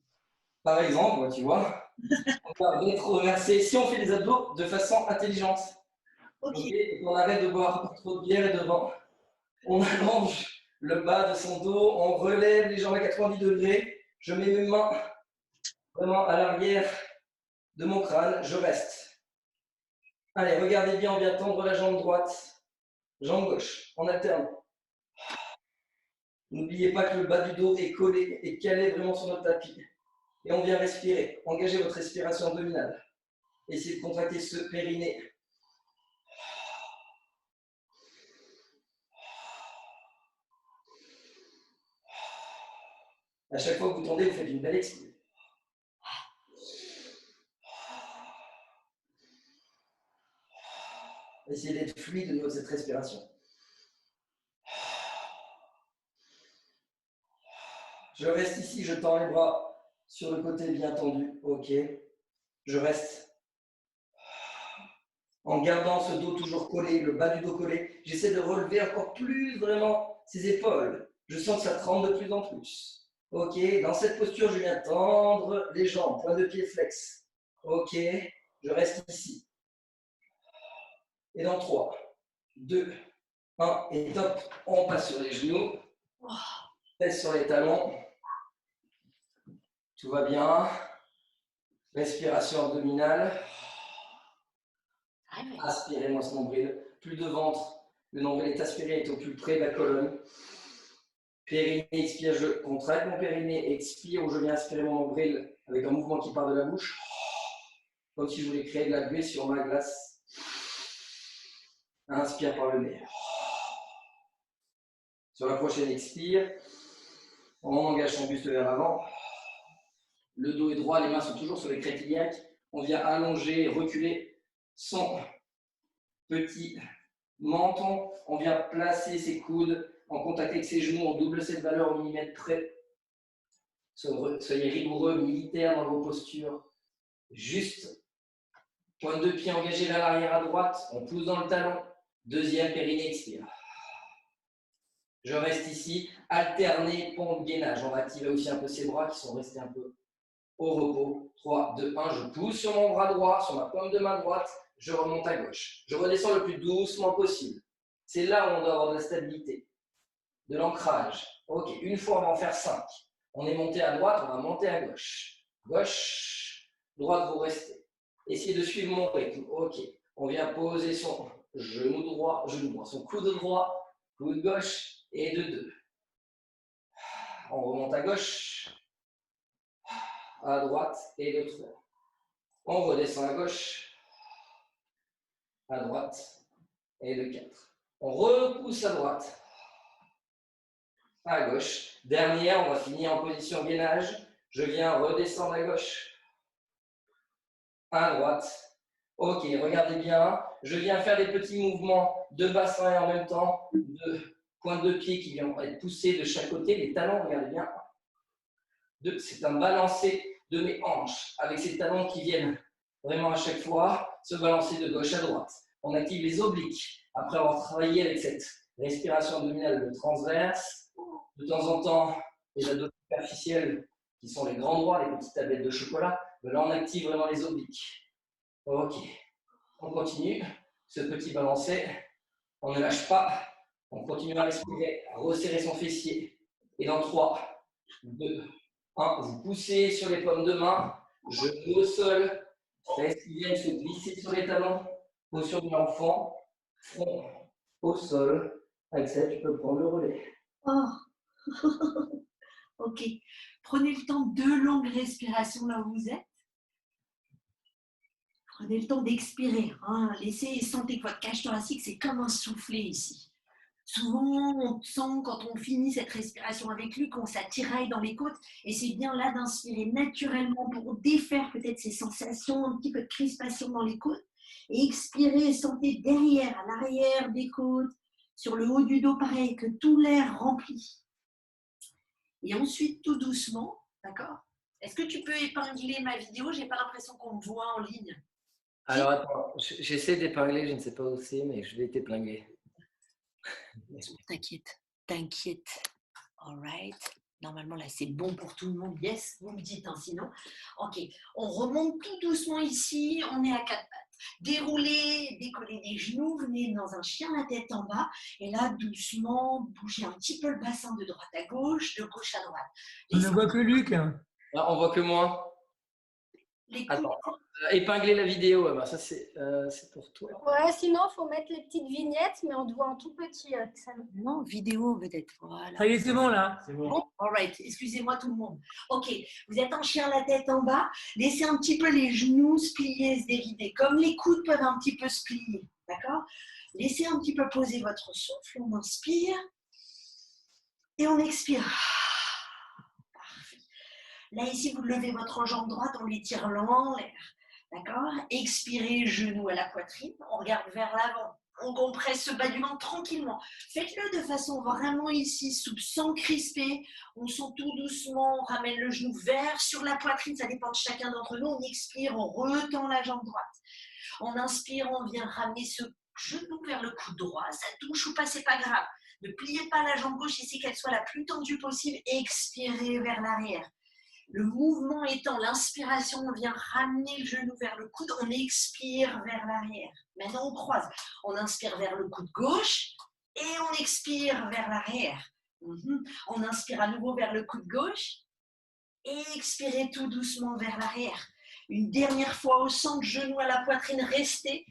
Par exemple, tu vois, on va rétroverser si on fait les abdos de façon intelligente. Okay. On arrête de boire trop de bière et de vin. On allonge le bas de son dos, on relève les jambes à 90 degrés. Je mets mes mains vraiment à l'arrière de mon crâne, je reste. Allez, regardez bien, on vient tendre la jambe droite, jambe gauche, on alterne. N'oubliez pas que le bas du dos est collé et calé vraiment sur notre tapis. Et on vient respirer. Engagez votre respiration abdominale. Essayez de contracter ce périnée. À chaque fois que vous tendez, vous faites une belle expire. Essayez d'être fluide au niveau de cette respiration. Je reste ici, je tends les bras sur le côté bien tendu. Ok. Je reste en gardant ce dos toujours collé, le bas du dos collé. J'essaie de relever encore plus vraiment ces épaules. Je sens que ça tremble de plus en plus. Ok. Dans cette posture, je viens tendre les jambes, point de pied flex. Ok. Je reste ici. Et dans 3, 2, 1, et top. On passe sur les genoux. Pèse sur les talons. Tout va bien. Respiration abdominale. Aspirez, moi ce nombril. Plus de ventre. Le nombril est aspiré, est au plus près de la colonne. Périnée, expire, je contracte mon périnée, expire, où je viens aspirer mon nombril avec un mouvement qui part de la bouche. Comme si je voulais créer de la buée sur ma glace. Inspire par le nez. Sur la prochaine expire, on engage son buste vers l'avant. Le dos est droit, les mains sont toujours sur les crêtes iliaques. On vient allonger, reculer son petit menton. On vient placer ses coudes en contact avec ses genoux. On double cette valeur au millimètre près. Soyez rigoureux, militaires dans vos postures. Juste, pointe de pied engagée vers l'arrière à droite. On pousse dans le talon. Deuxième périnée, expire. Je reste ici, alterner pompe gainage. On va activer aussi un peu ses bras qui sont restés un peu au repos. 3, 2, 1, je pousse sur mon bras droit, sur ma paume de main droite, je remonte à gauche. Je redescends le plus doucement possible. C'est là où on doit avoir de la stabilité, de l'ancrage. Ok, une fois, on va en faire 5. On est monté à droite, on va monter à gauche. Gauche, droite, vous restez. Essayez de suivre mon rythme. Ok, on vient poser son genou droit, son coude droit, coude gauche et de 2. On remonte à gauche, à droite et de 3. On redescend à gauche, à droite et de 4. On repousse à droite, à gauche. Dernière, on va finir en position gainage. Je viens redescendre à gauche, à droite. Ok, regardez bien. Je viens faire des petits mouvements de bassin et en même temps de pointe de pied qui viennent être poussés de chaque côté. Les talons, regardez bien. C'est un balancé de mes hanches avec ces talons qui viennent vraiment à chaque fois se balancer de gauche à droite. On active les obliques après avoir travaillé avec cette respiration abdominale transverse. De temps en temps, les abdos superficiels qui sont les grands droits, les petites tablettes de chocolat. Mais là, on active vraiment les obliques. Ok, on continue ce petit balancé. On ne lâche pas. On continue à respirer, à resserrer son fessier. Et dans 3, 2, 1, vous poussez sur les paumes de main, genoux au sol, fesses qui viennent se glisser sur les talons, posture de l'enfant, front au sol. Avec ça, tu peux prendre le relais. Oh. Ok. Prenez le temps de 2 longues respirations là où vous êtes. Prenez le temps d'expirer. Hein. Laissez, sentez que votre cage thoracique, c'est comme un soufflet ici. Souvent, on sent quand on finit cette respiration avec lui qu'on s'attiraille dans les côtes et c'est bien là d'inspirer naturellement pour défaire peut-être ces sensations, un petit peu de crispation dans les côtes et expirer, sentez derrière, à l'arrière des côtes, sur le haut du dos, pareil, que tout l'air remplit. Et ensuite, tout doucement, d'accord? Est-ce que tu peux épingler ma vidéo? J'ai pas l'impression qu'on me voit en ligne. Alors attends, j'essaie d'épingler, je ne sais pas où c'est, mais je vais t'épingler. T'inquiète. All right. Normalement, là, c'est bon pour tout le monde. Yes, vous me dites, hein, sinon. Ok, on remonte tout doucement ici. On est à 4 pattes. Déroulez, décollez les genoux. Venez dans un chien la tête en bas. Et là, doucement, bougez un petit peu le bassin de droite à gauche, de gauche à droite. On ne voit que Luc. Là, on voit que moi. Attends, épingler la vidéo, bah, ça c'est pour toi. Ouais, sinon, il faut mettre les petites vignettes, mais on te voit en tout petit. Non, vidéo peut-être. Voilà. Ça y est, c'est bon là. C'est bon. Bon, all right. Excusez-moi tout le monde. Ok, vous êtes en chien la tête en bas. Laissez un petit peu les genoux se plier, se dérider. Comme les coudes peuvent un petit peu se plier. D'accord? Laissez un petit peu poser votre souffle. On inspire. Et on expire. Parfait. Là, ici, vous levez votre jambe droite. On l'étire en l'air. D'accord? Expirez, genoux à la poitrine. On regarde vers l'avant. On compresse ce bas du ventre tranquillement. Faites-le de façon vraiment ici, souple, sans crisper. On sent tout doucement, on ramène le genou vers sur la poitrine. Ça dépend de chacun d'entre nous. On expire, on retend la jambe droite. On inspire, on vient ramener ce genou vers le coude droit. Ça touche ou pas, c'est pas grave. Ne pliez pas la jambe gauche, essayez qu'elle soit la plus tendue possible. Expirez vers l'arrière. Le mouvement étant l'inspiration, on vient ramener le genou vers le coude, on expire vers l'arrière. Maintenant, on croise. On inspire vers le coude gauche et on expire vers l'arrière. On inspire à nouveau vers le coude gauche et expirez tout doucement vers l'arrière. Une dernière fois au centre, genou à la poitrine, restez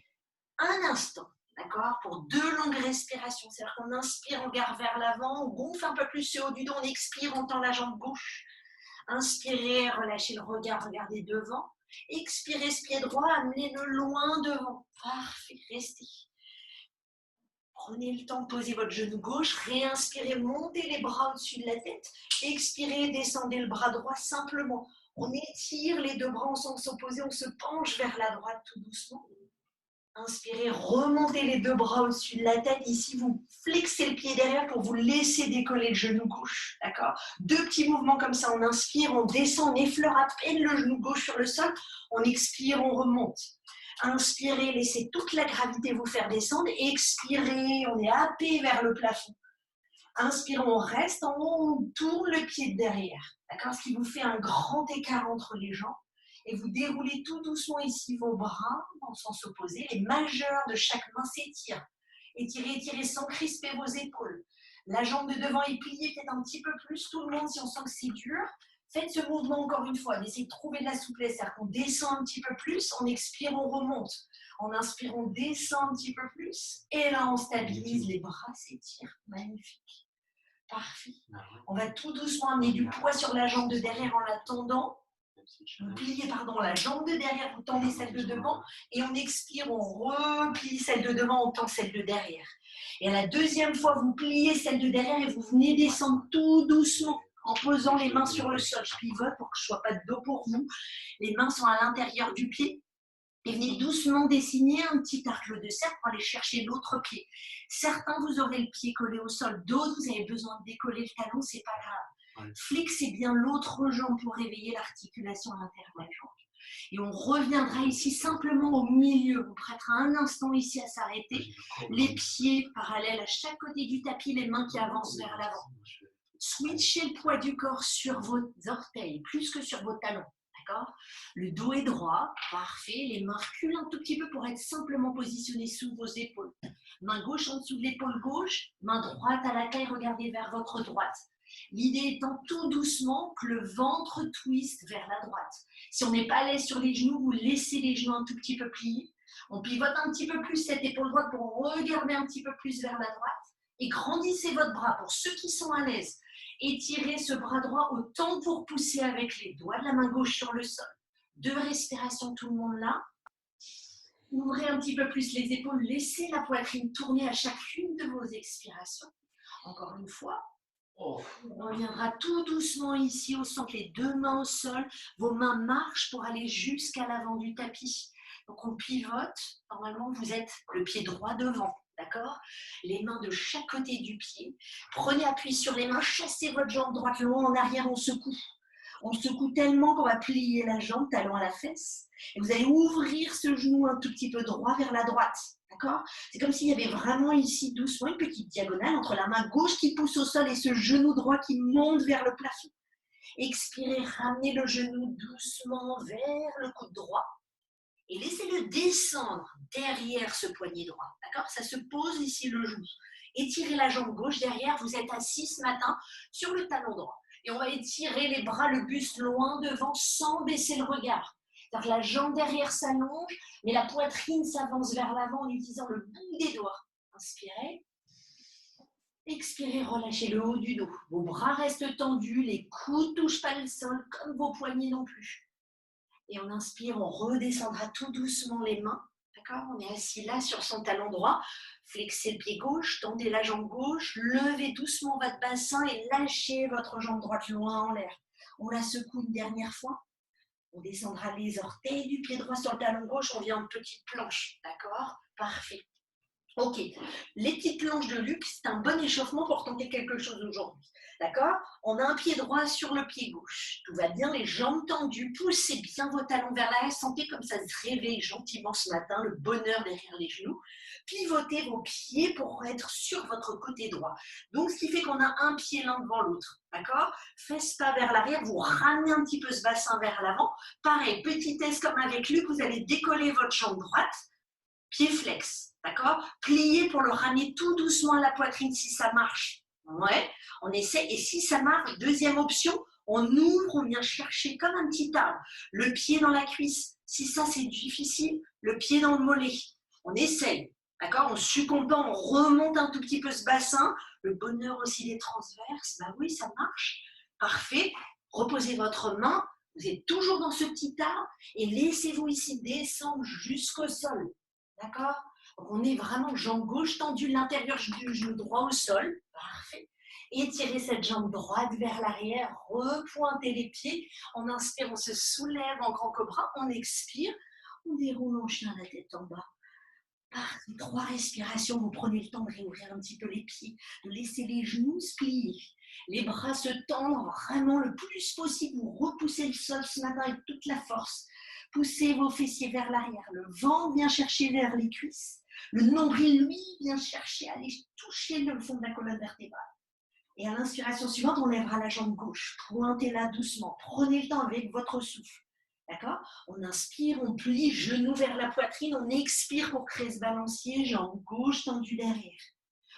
un instant. D'accord? Pour 2 longues respirations. C'est-à-dire qu'on inspire, on garde vers l'avant, on gonfle un peu plus le haut du dos, on expire, on tend la jambe gauche. Inspirez, relâchez le regard, regardez devant. Expirez, ce pied droit, amenez-le loin devant. Parfait, restez. Prenez le temps de poser votre genou gauche. Réinspirez, montez les bras au-dessus de la tête. Expirez, descendez le bras droit simplement. On étire les 2 bras en sens opposé, on se penche vers la droite tout doucement. Inspirez, remontez les 2 bras au-dessus de la tête. Ici, vous flexez le pied derrière pour vous laisser décoller le genou gauche. D'accord? 2 petits mouvements comme ça. On inspire, on descend, on effleure à peine le genou gauche sur le sol. On expire, on remonte. Inspirez, laissez toute la gravité vous faire descendre. Expirez, on est happé vers le plafond. Inspirez, on reste en haut, on tourne le pied de derrière. D'accord? Ce qui vous fait un grand écart entre les jambes. Et vous déroulez tout doucement ici vos bras en sens opposé. Les majeurs de chaque main s'étirent. Étirez, étirez sans crisper vos épaules. La jambe de devant est pliée peut-être un petit peu plus. Tout le monde, si on sent que c'est dur, faites ce mouvement encore une fois. Essayez de trouver de la souplesse. C'est-à-dire qu'on descend un petit peu plus. En expirant, on remonte. En inspirant, on descend un petit peu plus. Et là, on stabilise. Les bras s'étirent. Magnifique. Parfait. On va tout doucement amener du poids sur la jambe de derrière en la tendant. Vous pliez la jambe de derrière, vous tendez celle de devant. Et on expire, on replie celle de devant, on tend celle de derrière. Et à la deuxième fois, vous pliez celle de derrière et vous venez descendre tout doucement en posant les mains sur le sol. Je pivote pour que je ne sois pas de dos pour vous. Les mains sont à l'intérieur du pied. Et venez doucement dessiner un petit arc de cercle pour aller chercher l'autre pied. Certains, vous aurez le pied collé au sol. D'autres, vous avez besoin de décoller le talon, c'est pas grave. Ouais. Flexez bien l'autre jambe pour réveiller l'articulation à l'intérieur de la jambe. Et on reviendra ici simplement au milieu. On prêtera un instant ici à s'arrêter. Les pieds parallèles à chaque côté du tapis, les mains qui avancent vers l'avant. Switchez le poids du corps sur vos orteils, plus que sur vos talons. D'accord? Le dos est droit, parfait. Les mains reculent un tout petit peu pour être simplement positionnées sous vos épaules. Main gauche en dessous de l'épaule gauche, main droite à la taille, regardez vers votre droite. L'idée étant tout doucement que le ventre twiste vers la droite. Si on n'est pas à l'aise sur les genoux, vous laissez les genoux un tout petit peu pliés. On pivote un petit peu plus cette épaule droite pour regarder un petit peu plus vers la droite. Et grandissez votre bras pour ceux qui sont à l'aise. Étirez ce bras droit autant pour pousser avec les doigts de la main gauche sur le sol. 2 respirations, tout le monde là. Ouvrez un petit peu plus les épaules, laissez la poitrine tourner à chacune de vos expirations. Encore une fois. On reviendra tout doucement ici au centre, les 2 mains au sol. Vos mains marchent pour aller jusqu'à l'avant du tapis. Donc on pivote. Normalement, vous êtes le pied droit devant. D'accord? Les mains de chaque côté du pied. Prenez appui sur les mains, chassez votre jambe droite loin en arrière, on secoue. On secoue tellement qu'on va plier la jambe, talon à la fesse. Et vous allez ouvrir ce genou un tout petit peu droit vers la droite. D'accord? C'est comme s'il y avait vraiment ici doucement une petite diagonale entre la main gauche qui pousse au sol et ce genou droit qui monte vers le plafond. Expirez, ramenez le genou doucement vers le coude droit. Et laissez-le descendre derrière ce poignet droit. D'accord? Ça se pose ici le genou. Étirez la jambe gauche derrière. Vous êtes assis ce matin sur le talon droit. Et on va étirer les bras, le buste loin devant sans baisser le regard. C'est-à-dire que la jambe derrière s'allonge, mais la poitrine s'avance vers l'avant en utilisant le bout des doigts. Inspirez. Expirez, relâchez le haut du dos. Vos bras restent tendus, les coudes ne touchent pas le sol, comme vos poignets non plus. Et on inspire, on redescendra tout doucement les mains. D'accord? On est assis là sur son talon droit. Flexez le pied gauche, tendez la jambe gauche, levez doucement votre bassin et lâchez votre jambe droite loin en l'air. On la secoue une dernière fois. On descendra les orteils du pied droit sur le talon gauche. On vient en petite planche. D'accord? Parfait. Ok, les petites planches de Luc, c'est un bon échauffement pour tenter quelque chose aujourd'hui. D'accord? On a un pied droit sur le pied gauche. Tout va bien, les jambes tendues. Poussez bien vos talons vers l'arrière. Sentez comme ça se réveille gentiment ce matin, le bonheur derrière les genoux. Pivotez vos pieds pour être sur votre côté droit. Donc, ce qui fait qu'on a un pied l'un devant l'autre. D'accord? Fesse pas vers l'arrière, vous ramenez un petit peu ce bassin vers l'avant. Pareil, petit test comme avec Luc, vous allez décoller votre jambe droite. Pied flex. D'accord? Pliez pour le ramener tout doucement à la poitrine si ça marche. Ouais, on essaie. Et si ça marche, deuxième option, on ouvre, on vient chercher comme un petit arbre. Le pied dans la cuisse. Si ça, c'est difficile, le pied dans le mollet. On essaye. D'accord? On succombe pas, on remonte un tout petit peu ce bassin. Le bonheur aussi des transverses. Ben oui, ça marche. Parfait. Reposez votre main. Vous êtes toujours dans ce petit arbre et laissez-vous ici descendre jusqu'au sol. D'accord? On est vraiment jambe gauche tendue, l'intérieur du genou droit au sol. Parfait. Étirez cette jambe droite vers l'arrière, repointez les pieds. On inspire, on se soulève en grand cobra. On expire, on déroule en chien la tête en bas. Parfait. 3 respirations, vous prenez le temps de réouvrir un petit peu les pieds, de laisser les genoux se plier. Les bras se tendent vraiment le plus possible. Vous repoussez le sol ce matin avec toute la force. Poussez vos fessiers vers l'arrière. Le ventre vient chercher vers les cuisses. Le nombril, lui, vient chercher à aller toucher le fond de la colonne vertébrale. Et à l'inspiration suivante, on lèvera la jambe gauche. Pointez-la doucement. Prenez le temps avec votre souffle. D'accord? On inspire, on plie, genou vers la poitrine. On expire pour créer ce balancier, jambe gauche tendue derrière.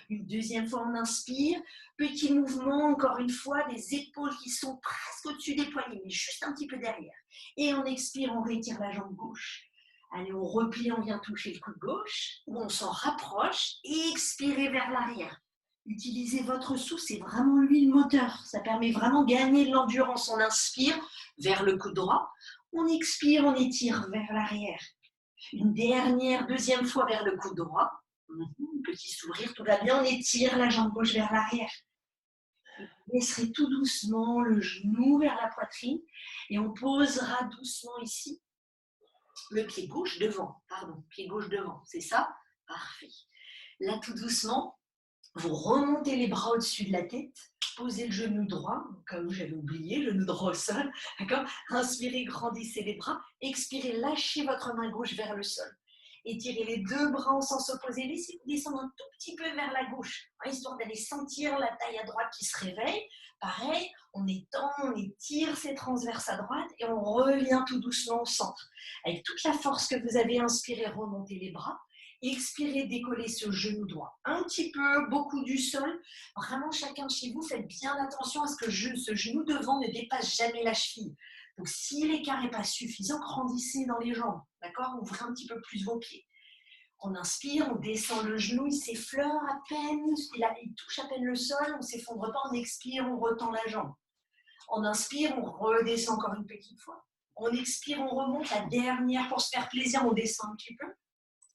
Une deuxième fois, on inspire. Petit mouvement, encore une fois, des épaules qui sont presque au-dessus des poignets, mais juste un petit peu derrière. Et on expire, on retire la jambe gauche. Allez, on replie, on vient toucher le coude gauche, ou on s'en rapproche et expirez vers l'arrière. Utilisez votre souffle, c'est vraiment lui le moteur. Ça permet vraiment de gagner de l'endurance. On inspire vers le coude droit, on expire, on étire vers l'arrière. Une dernière, deuxième fois vers le coude droit. Petit sourire, tout va bien, on étire la jambe gauche vers l'arrière. Vous laisserez tout doucement le genou vers la poitrine et on posera doucement ici le pied gauche devant, pied gauche devant, c'est ça? Parfait. Là, tout doucement, vous remontez les bras au-dessus de la tête, posez le genou droit, au cas où j'avais oublié, genou droit au sol, d'accord? Inspirez, grandissez les bras, expirez, lâchez votre main gauche vers le sol. Étirez les deux bras en sens opposé, laissez-vous descendre un tout petit peu vers la gauche, histoire d'aller sentir la taille à droite qui se réveille. Pareil, on étend, on étire ses transverses à droite et on revient tout doucement au centre. Avec toute la force que vous avez inspiré, remontez les bras. Expirez, décollez ce genou droit. Un petit peu, beaucoup du sol. Vraiment, chacun de chez vous, faites bien attention à ce que ce genou devant ne dépasse jamais la cheville. Donc, si l'écart n'est pas suffisant, grandissez dans les jambes. D'accord? Ouvrez un petit peu plus vos pieds. On inspire, on descend le genou, il s'effleure à peine, il touche à peine le sol, on ne s'effondre pas, on expire, on retend la jambe. On inspire, on redescend encore une petite fois. On expire, on remonte. La dernière, pour se faire plaisir, on descend un petit peu.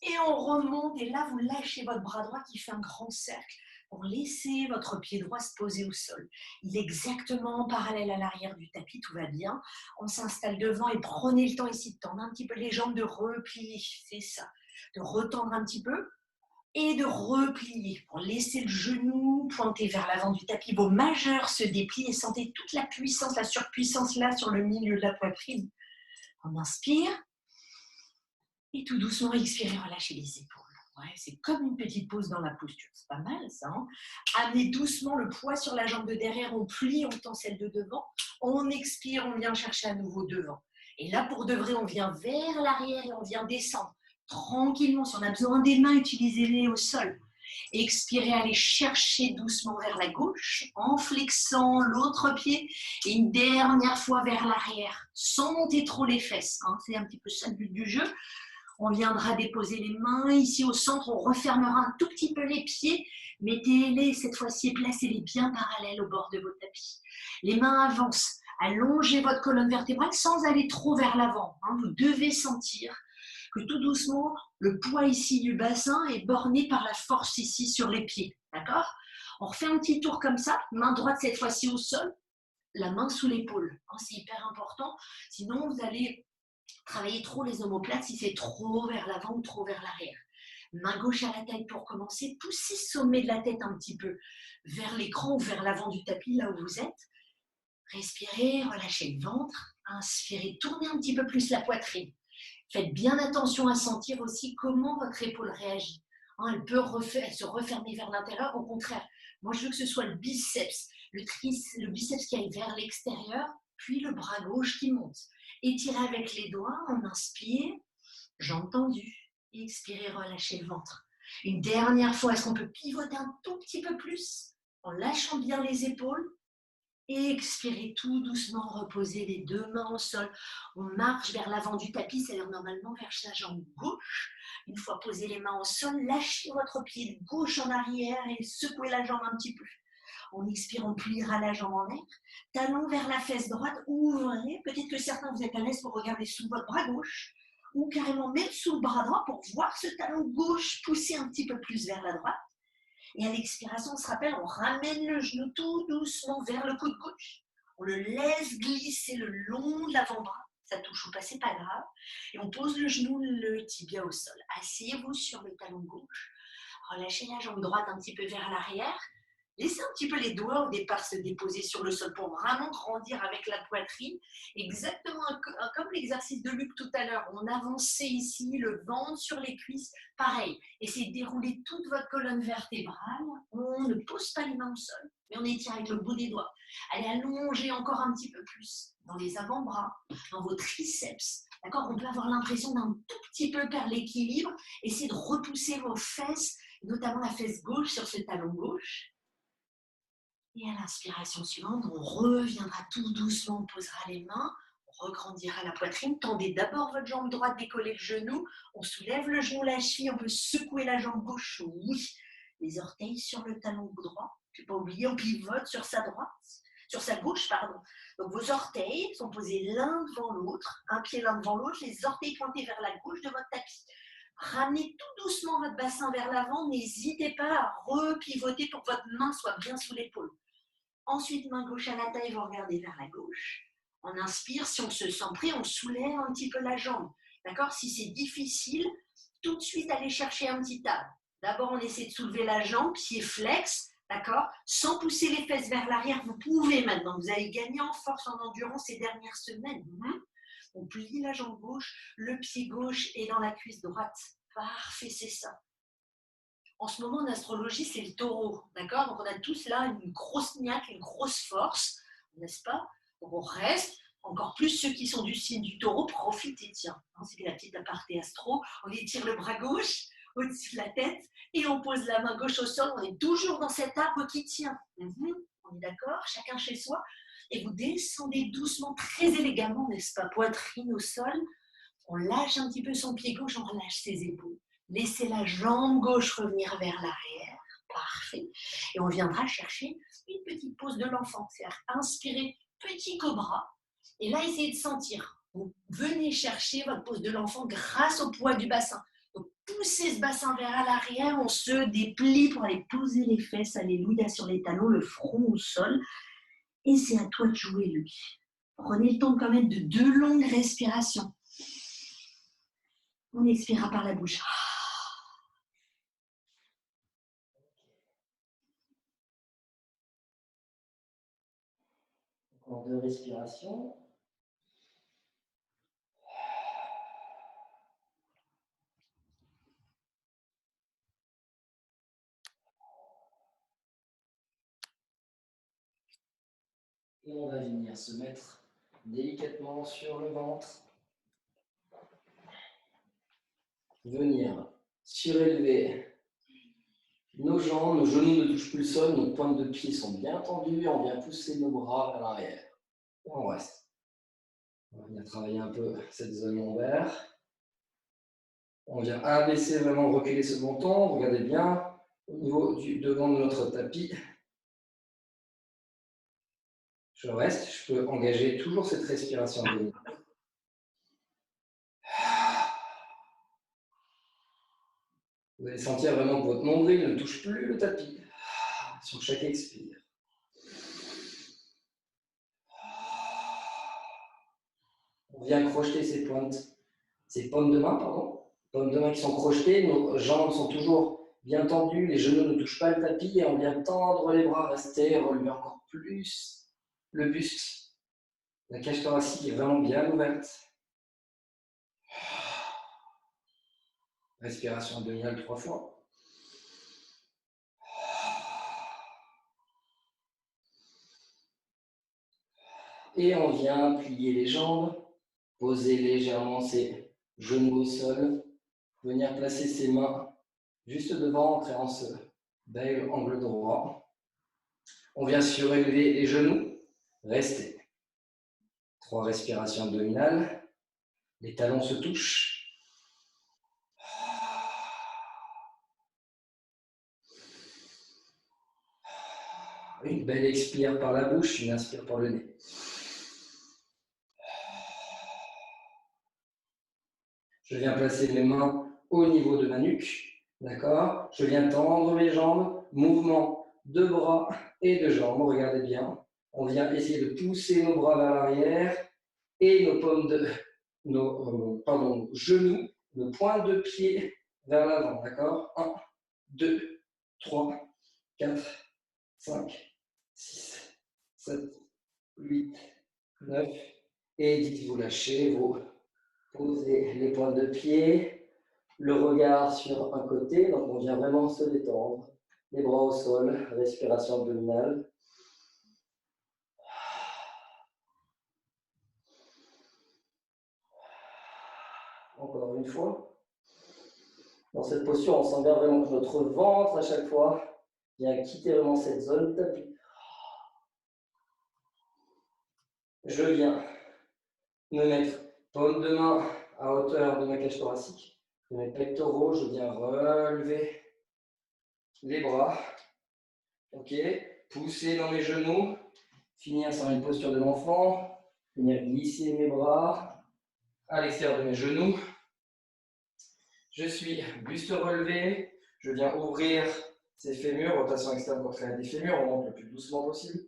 Et on remonte, et là, vous lâchez votre bras droit qui fait un grand cercle pour laisser votre pied droit se poser au sol. Il est exactement parallèle à l'arrière du tapis, tout va bien. On s'installe devant et prenez le temps ici de tendre un petit peu les jambes, de replier, c'est ça. De retendre un petit peu et de replier pour laisser le genou pointer vers l'avant du tapis. Vos majeurs se déplient et sentez toute la puissance, la surpuissance là sur le milieu de la poitrine. On inspire. Et tout doucement, expirez, relâchez les épaules. Ouais, c'est comme une petite pause dans la posture. C'est pas mal, ça. Hein? Amenez doucement le poids sur la jambe de derrière. On plie, on tend celle de devant. On expire, on vient chercher à nouveau devant. Et là, pour de vrai, on vient vers l'arrière et on vient descendre. Tranquillement, si on a besoin des mains, utilisez-les au sol. Expirez, allez chercher doucement vers la gauche, en flexant l'autre pied. Et une dernière fois vers l'arrière, sans monter trop les fesses. Hein? C'est un petit peu ça le but du jeu. On viendra déposer les mains ici au centre, on refermera un tout petit peu les pieds, mettez-les cette fois-ci, placez-les bien parallèles au bord de votre tapis. Les mains avancent, allongez votre colonne vertébrale sans aller trop vers l'avant. Vous devez sentir que tout doucement, le poids ici du bassin est borné par la force ici sur les pieds. D'accord? On refait un petit tour comme ça, main droite cette fois-ci au sol, la main sous l'épaule. C'est hyper important, sinon vous allez travailler trop les omoplates si c'est trop vers l'avant ou trop vers l'arrière. Main gauche à la tête pour commencer. Poussez le sommet de la tête un petit peu vers l'écran ou vers l'avant du tapis, là où vous êtes. Respirez, relâchez le ventre. Inspirez, tournez un petit peu plus la poitrine. Faites bien attention à sentir aussi comment votre épaule réagit. Elle peut se refermer vers l'intérieur. Au contraire, moi je veux que ce soit le biceps, le biceps qui aille vers l'extérieur, puis le bras gauche qui monte. Étirez avec les doigts, on inspire, jambes tendues. Expirez, relâchez le ventre. Une dernière fois, est-ce qu'on peut pivoter un tout petit peu plus en lâchant bien les épaules? Expirez tout doucement, reposez les deux mains au sol. On marche vers l'avant du tapis, c'est-à-dire normalement vers sa jambe gauche. Une fois posé les mains au sol, lâchez votre pied gauche en arrière et secouez la jambe un petit peu. On expire, on pliera la jambe en l'air. Talon vers la fesse droite, ouvrez. Peut-être que certains vous êtes à l'aise pour regarder sous votre bras gauche ou carrément mettre sous le bras droit pour voir ce talon gauche pousser un petit peu plus vers la droite. Et à l'expiration, on se rappelle, on ramène le genou tout doucement vers le coude gauche. On le laisse glisser le long de l'avant-bras. Ça touche ou pas, c'est pas grave. Et on pose le genou, le tibia au sol. Asseyez-vous sur le talon gauche. Relâchez la jambe droite un petit peu vers l'arrière. Laissez un petit peu les doigts au départ se déposer sur le sol pour vraiment grandir avec la poitrine. Exactement comme l'exercice de Luc tout à l'heure. On avançait ici, le ventre sur les cuisses. Pareil, essayez de dérouler toute votre colonne vertébrale. On ne pose pas les mains au sol. Mais on étire avec le bout des doigts. Allez allonger encore un petit peu plus dans les avant-bras, dans vos triceps. D'accord? On peut avoir l'impression d'un tout petit peu perdre l'équilibre. Essayez de repousser vos fesses, notamment la fesse gauche sur ce talon gauche. Et à l'inspiration suivante, on reviendra tout doucement, on posera les mains, on regrandira la poitrine. Tendez d'abord votre jambe droite, décollez le genou. On soulève le genou, la cheville, on peut secouer la jambe gauche. Oui. Les orteils sur le talon droit. Je ne vais pas oublier, on pivote sur sa droite, sur sa gauche, pardon. Donc vos orteils sont posés l'un devant l'autre, un pied l'un devant l'autre, les orteils pointés vers la gauche de votre tapis. Ramenez tout doucement votre bassin vers l'avant, n'hésitez pas à repivoter pour que votre main soit bien sous l'épaule. Ensuite, main gauche à la taille, vous regardez vers la gauche. On inspire, si on se sent prêt, on soulève un petit peu la jambe. D'accord? Si c'est difficile, tout de suite, allez chercher un petit tab. D'abord, on essaie de soulever la jambe, pied flex, d'accord? Sans pousser les fesses vers l'arrière, vous pouvez maintenant. Vous avez gagné en force, en endurance ces dernières semaines. On plie la jambe gauche, le pied gauche est dans la cuisse droite. Parfait, c'est ça. En ce moment, en astrologie, c'est le taureau, d'accord? Donc, on a tous là une grosse niaque, une grosse force, n'est-ce pas? Donc, on reste, encore plus ceux qui sont du signe du taureau, profitez, tiens. C'est la petite aparté astro. On étire le bras gauche au-dessus de la tête et on pose la main gauche au sol. On est toujours dans cet arbre qui tient. On est d'accord? Chacun chez soi. Et vous descendez doucement, très élégamment, n'est-ce pas? Poitrine au sol. On lâche un petit peu son pied gauche, on relâche ses épaules. Laissez la jambe gauche revenir vers l'arrière. Parfait. Et on viendra chercher une petite pose de l'enfant. C'est-à-dire inspirer, petit cobra. Et là, essayez de sentir. Vous venez chercher votre pose de l'enfant grâce au poids du bassin. Donc, poussez ce bassin vers l'arrière. On se déplie pour aller poser les fesses. Alléluia sur les talons, le front au sol. Et c'est à toi de jouer, lui. Prenez le temps quand même de 2 longues respirations. On expirera par la bouche. Encore 2 respirations. Et on va venir se mettre délicatement sur le ventre. Venir surélever nos jambes, nos genoux ne touchent plus le sol, nos pointes de pied sont bien tendues, on vient pousser nos bras vers l'arrière. Et on reste. On va venir travailler un peu cette zone lombaire. On vient abaisser, vraiment reculer ce menton. Regardez bien au niveau du devant de notre tapis. Je reste, je peux engager toujours cette respiration abdominale. Vous allez sentir vraiment que votre nombril ne touche plus le tapis sur chaque expire. On vient crocheter ces paumes de main, paumes de main qui sont crochetées, nos jambes sont toujours bien tendues, les genoux ne touchent pas le tapis et on vient tendre les bras, rester, relever encore plus le buste. La cage thoracique est vraiment bien ouverte. Respiration abdominale 3 fois. Et on vient plier les jambes, poser légèrement ses genoux au sol, venir placer ses mains juste devant en créant ce bel angle droit. On vient surélever les genoux, restez. 3 respirations abdominales, les talons se touchent. Une belle expire par la bouche, une inspire par le nez. Je viens placer mes mains au niveau de ma nuque, d'accord? Je viens tendre mes jambes, mouvement de bras et de jambes, regardez bien. On vient essayer de pousser nos bras vers l'arrière et nos paumes de, nos genoux, nos pointes de pied vers l'avant, d'accord? 1, 2, 3, 4, 5, 6, 7, 8, 9, et dites-vous lâchez, vous posez les pointes de pied, le regard sur un côté, donc on vient vraiment se détendre, les bras au sol, respiration abdominale. Encore une fois. Dans cette posture, on sent bien vraiment que notre ventre, à chaque fois, vient quitter vraiment cette zone tapis. Je viens me mettre paume de main à hauteur de ma cage thoracique, de mes pectoraux. Je viens relever les bras. Ok, pousser dans mes genoux, finir sur une posture de l'enfant, venir glisser mes bras à l'extérieur de mes genoux. Je suis buste relevé, je viens ouvrir ces fémurs, rotation externe contraire des fémurs, on monte le plus doucement possible.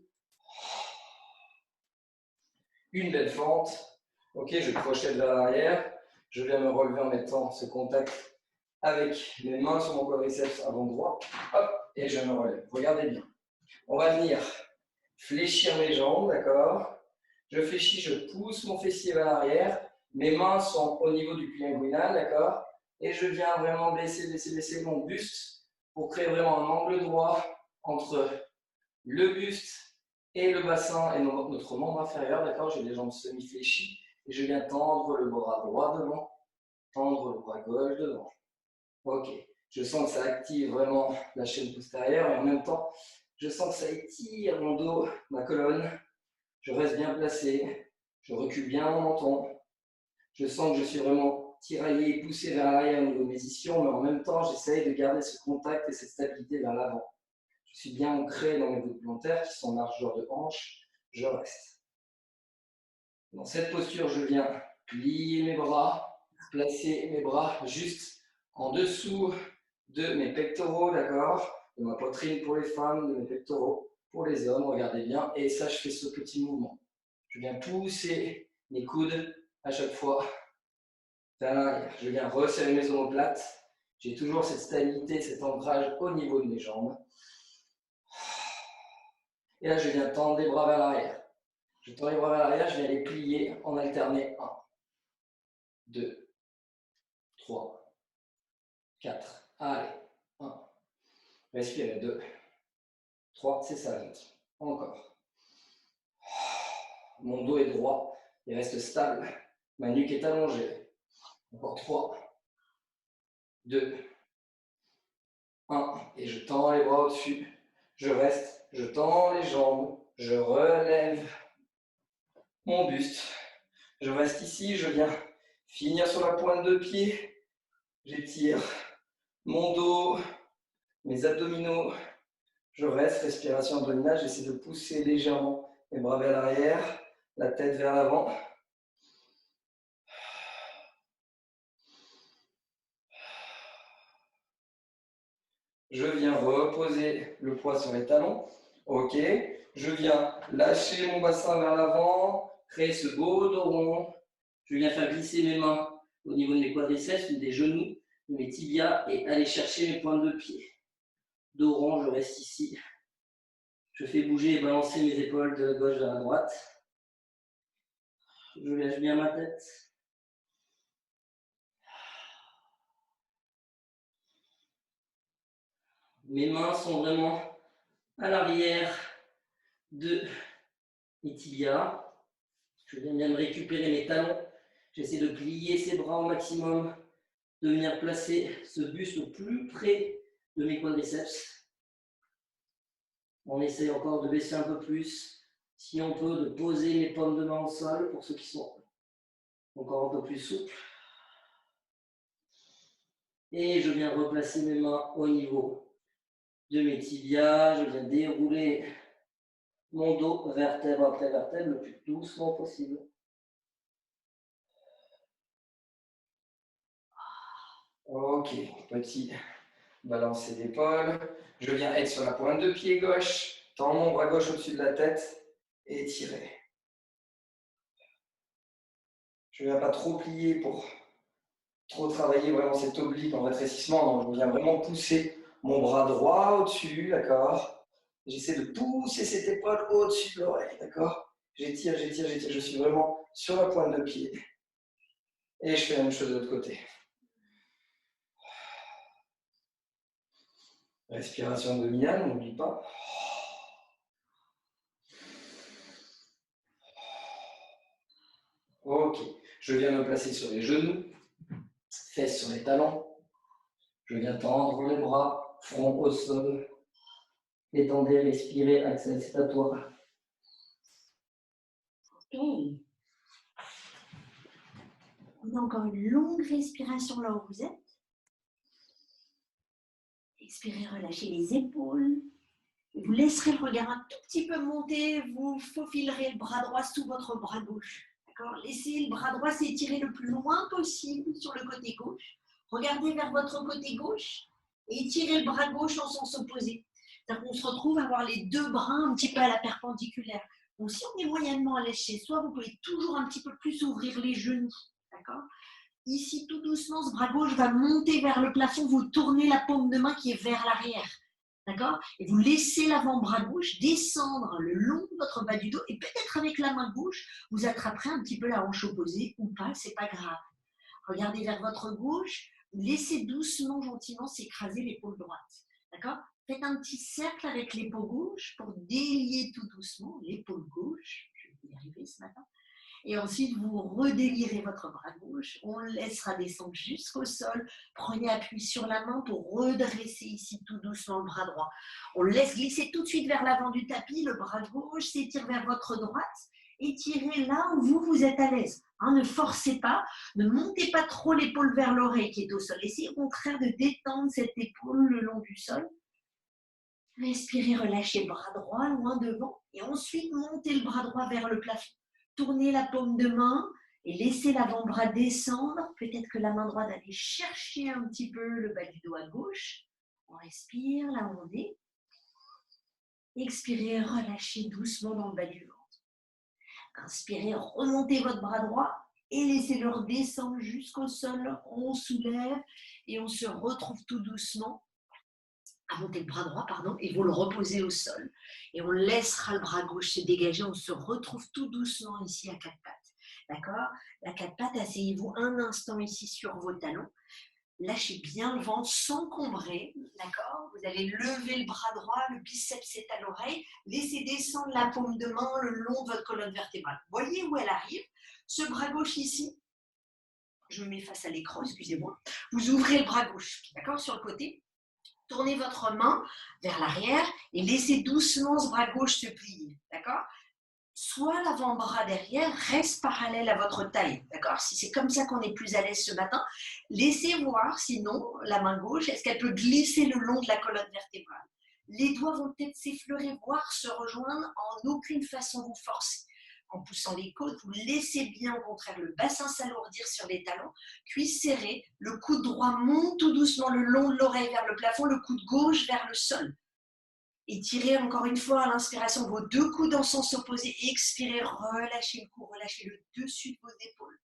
Une belle fente, ok, je crochette vers l'arrière, je viens me relever en mettant ce contact avec mes mains sur mon quadriceps avant droit, hop, et je me relève. Regardez bien, on va venir fléchir mes jambes, d'accord? Je fléchis, je pousse mon fessier vers l'arrière, mes mains sont au niveau du pli inguinal, d'accord? Et je viens vraiment baisser mon buste pour créer vraiment un angle droit entre le buste et le bassin et notre membre inférieur, d'accord? J'ai les jambes semi-fléchies et je viens tendre le bras droit devant, tendre le bras gauche devant. Ok, je sens que ça active vraiment la chaîne postérieure et en même temps, je sens que ça étire mon dos, ma colonne. Je reste bien placé, je recule bien mon menton. Je sens que je suis vraiment tiraillé et poussé vers l'arrière au niveau de mes ischions, mais en même temps, j'essaye de garder ce contact et cette stabilité vers l'avant. Je suis bien ancré dans mes voûtes plantaires qui sont largeur de hanche. Je reste. Dans cette posture, je viens plier mes bras, placer mes bras juste en dessous de mes pectoraux, d'accord? De ma poitrine pour les femmes, de mes pectoraux pour les hommes, regardez bien. Et ça, je fais ce petit mouvement. Je viens pousser mes coudes à chaque fois vers l'arrière. Je viens resserrer mes omoplates. J'ai toujours cette stabilité, cet ancrage au niveau de mes jambes. Et là, je viens tendre les bras vers l'arrière. Je tends les bras vers l'arrière, je viens les plier en alterner. 1, 2, 3, 4. Allez, 1. Respirez, 2, 3. C'est ça, gente. Encore. Mon dos est droit, il reste stable. Ma nuque est allongée. Encore 3, 2, 1. Et je tends les bras au-dessus. Je reste, je tends les jambes, je relève mon buste. Je reste ici, je viens finir sur la pointe de pied. J'étire mon dos, mes abdominaux. Je reste, respiration abdominale. J'essaie de pousser légèrement mes bras vers l'arrière, la tête vers l'avant. Je viens reposer le poids sur les talons. Ok. Je viens lâcher mon bassin vers l'avant, créer ce beau dos rond. Je viens faire glisser mes mains au niveau de mes quadriceps, des genoux, de mes tibias et aller chercher mes pointes de pied. Dos rond, je reste ici. Je fais bouger et balancer mes épaules de la gauche vers la droite. Je lâche bien ma tête. Mes mains sont vraiment à l'arrière de mes tibias. Je viens bien de récupérer mes talons. J'essaie de plier ces bras au maximum, de venir placer ce buste au plus près de mes quadriceps. On essaie encore de baisser un peu plus. Si on peut, de poser mes paumes de main au sol pour ceux qui sont encore un peu plus souples. Et je viens replacer mes mains au niveau de mes tibias. Je viens dérouler mon dos vertèbre après vertèbre le plus doucement possible. Ok, petit balancer d'épaule. Je viens être sur la pointe de pied gauche. Tends mon bras gauche au-dessus de la tête et tirer. Je ne viens pas trop plier pour trop travailler vraiment cet oblique en rétrécissement. Donc, je viens vraiment pousser mon bras droit au-dessus, d'accord? J'essaie de pousser cette épaule au-dessus de l'oreille, d'accord? J'étire, j'étire, j'étire. Je suis vraiment sur la pointe de pied. Et je fais la même chose de l'autre côté. Respiration abdominale, on n'oublie pas. Ok, je viens me placer sur les genoux. Fesses sur les talons. Je viens tendre les bras, front au sol. Détendez, respirez, Axel, c'est à toi. Ok. On a encore une longue respiration là où vous êtes. Expirez, relâchez les épaules. Vous laisserez le regard un tout petit peu monter. Vous faufilerez le bras droit sous votre bras gauche. D'accord ? Laissez le bras droit s'étirer le plus loin possible sur le côté gauche. Regardez vers votre côté gauche et étirez le bras gauche en sens opposé. C'est-à-dire qu'on se retrouve à avoir les deux bras un petit peu à la perpendiculaire. Donc si on est moyennement à l'aise chez soi, vous pouvez toujours un petit peu plus ouvrir les genoux. D'accord ? Ici, tout doucement, ce bras gauche va monter vers le plafond. Vous tournez la paume de main qui est vers l'arrière. D'accord ? Et vous laissez l'avant-bras gauche descendre le long de votre bas du dos. Et peut-être avec la main gauche, vous attraperez un petit peu la hanche opposée ou pas, c'est pas grave. Regardez vers votre gauche. Vous laissez doucement, gentiment s'écraser l'épaule droite. D'accord ? Faites un petit cercle avec l'épaule gauche pour délier tout doucement l'épaule gauche. Je vais y arriver ce matin. Et ensuite, vous redélirez votre bras gauche. On le laissera descendre jusqu'au sol. Prenez appui sur la main pour redresser ici tout doucement le bras droit. On le laisse glisser tout de suite vers l'avant du tapis. Le bras gauche s'étire vers votre droite. Étirez là où vous êtes à l'aise. Ne forcez pas. Ne montez pas trop l'épaule vers l'oreille qui est au sol. Essayez au contraire de détendre cette épaule le long du sol. Respirez, relâchez le bras droit loin devant. Et ensuite, montez le bras droit vers le plafond. Tournez la paume de main et laissez l'avant-bras descendre. Peut-être que la main droite allait chercher un petit peu le bas du dos à gauche. On respire, là on est. Expirez, relâchez doucement dans le bas du ventre. Inspirez, remontez votre bras droit et laissez-le redescendre jusqu'au sol. On soulève et on se retrouve tout doucement à monter le bras droit, et vous le reposez au sol. Et on laissera le bras gauche se dégager. On se retrouve tout doucement ici à quatre pattes. D'accord ? La quatre pattes, asseyez-vous un instant ici sur vos talons. Lâchez bien le ventre sans combrer. D'accord ? Vous allez lever le bras droit, le biceps est à l'oreille. Laissez descendre la paume de main le long de votre colonne vertébrale. Voyez où elle arrive. Ce bras gauche ici, je me mets face à l'écran, excusez-moi. Vous ouvrez le bras gauche, d'accord, sur le côté. Tournez votre main vers l'arrière et laissez doucement ce bras gauche se plier, d'accord ? Soit l'avant-bras derrière reste parallèle à votre taille, d'accord ? Si c'est comme ça qu'on est plus à l'aise ce matin, laissez voir, sinon, la main gauche, est-ce qu'elle peut glisser le long de la colonne vertébrale ? Les doigts vont peut-être s'effleurer, voire se rejoindre, en aucune façon vous forcer. En poussant les côtes, vous laissez bien au contraire le bassin s'alourdir sur les talons, cuisses serrées, le coude droit monte tout doucement le long de l'oreille vers le plafond, le coude gauche vers le sol. Étirez encore une fois à l'inspiration vos deux coudes en sens opposé. Expirez, relâchez le cou, relâchez le dessus de vos épaules.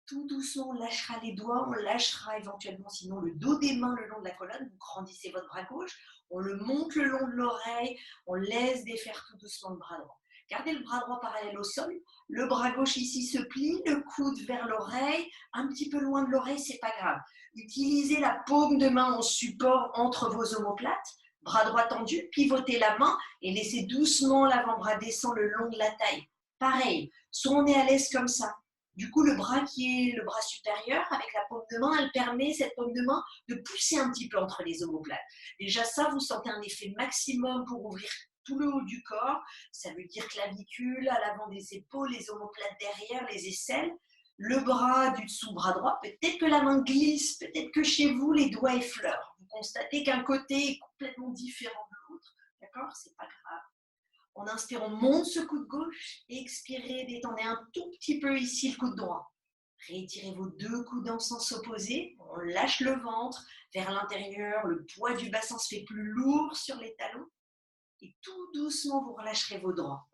Tout doucement, on lâchera les doigts, on lâchera éventuellement sinon le dos des mains le long de la colonne. Vous grandissez votre bras gauche, on le monte le long de l'oreille, on laisse défaire tout doucement le bras droit. Gardez le bras droit parallèle au sol, le bras gauche ici se plie, le coude vers l'oreille, un petit peu loin de l'oreille, c'est pas grave. Utilisez la paume de main en support entre vos omoplates, bras droit tendu, pivotez la main et laissez doucement l'avant-bras descendre le long de la taille. Pareil, soit on est à l'aise comme ça. Du coup, le bras qui est le bras supérieur, avec la paume de main, elle permet, cette paume de main, de pousser un petit peu entre les omoplates. Déjà ça, vous sentez un effet maximum pour ouvrir tout le haut du corps. Ça veut dire clavicule, à l'avant des épaules, les omoplates derrière, les aisselles. Le bras du dessous, bras droit, peut-être que la main glisse, peut-être que chez vous, les doigts effleurent. Vous constatez qu'un côté est complètement différent de l'autre. D'accord ? C'est pas grave. On inspire, on monte ce coude gauche. Expirez, détendez un tout petit peu ici le coude droit. Réétirez vos deux coudes en sens opposé. On lâche le ventre vers l'intérieur. Le poids du bassin se fait plus lourd sur les talons. Et tout doucement, vous relâcherez vos doigts.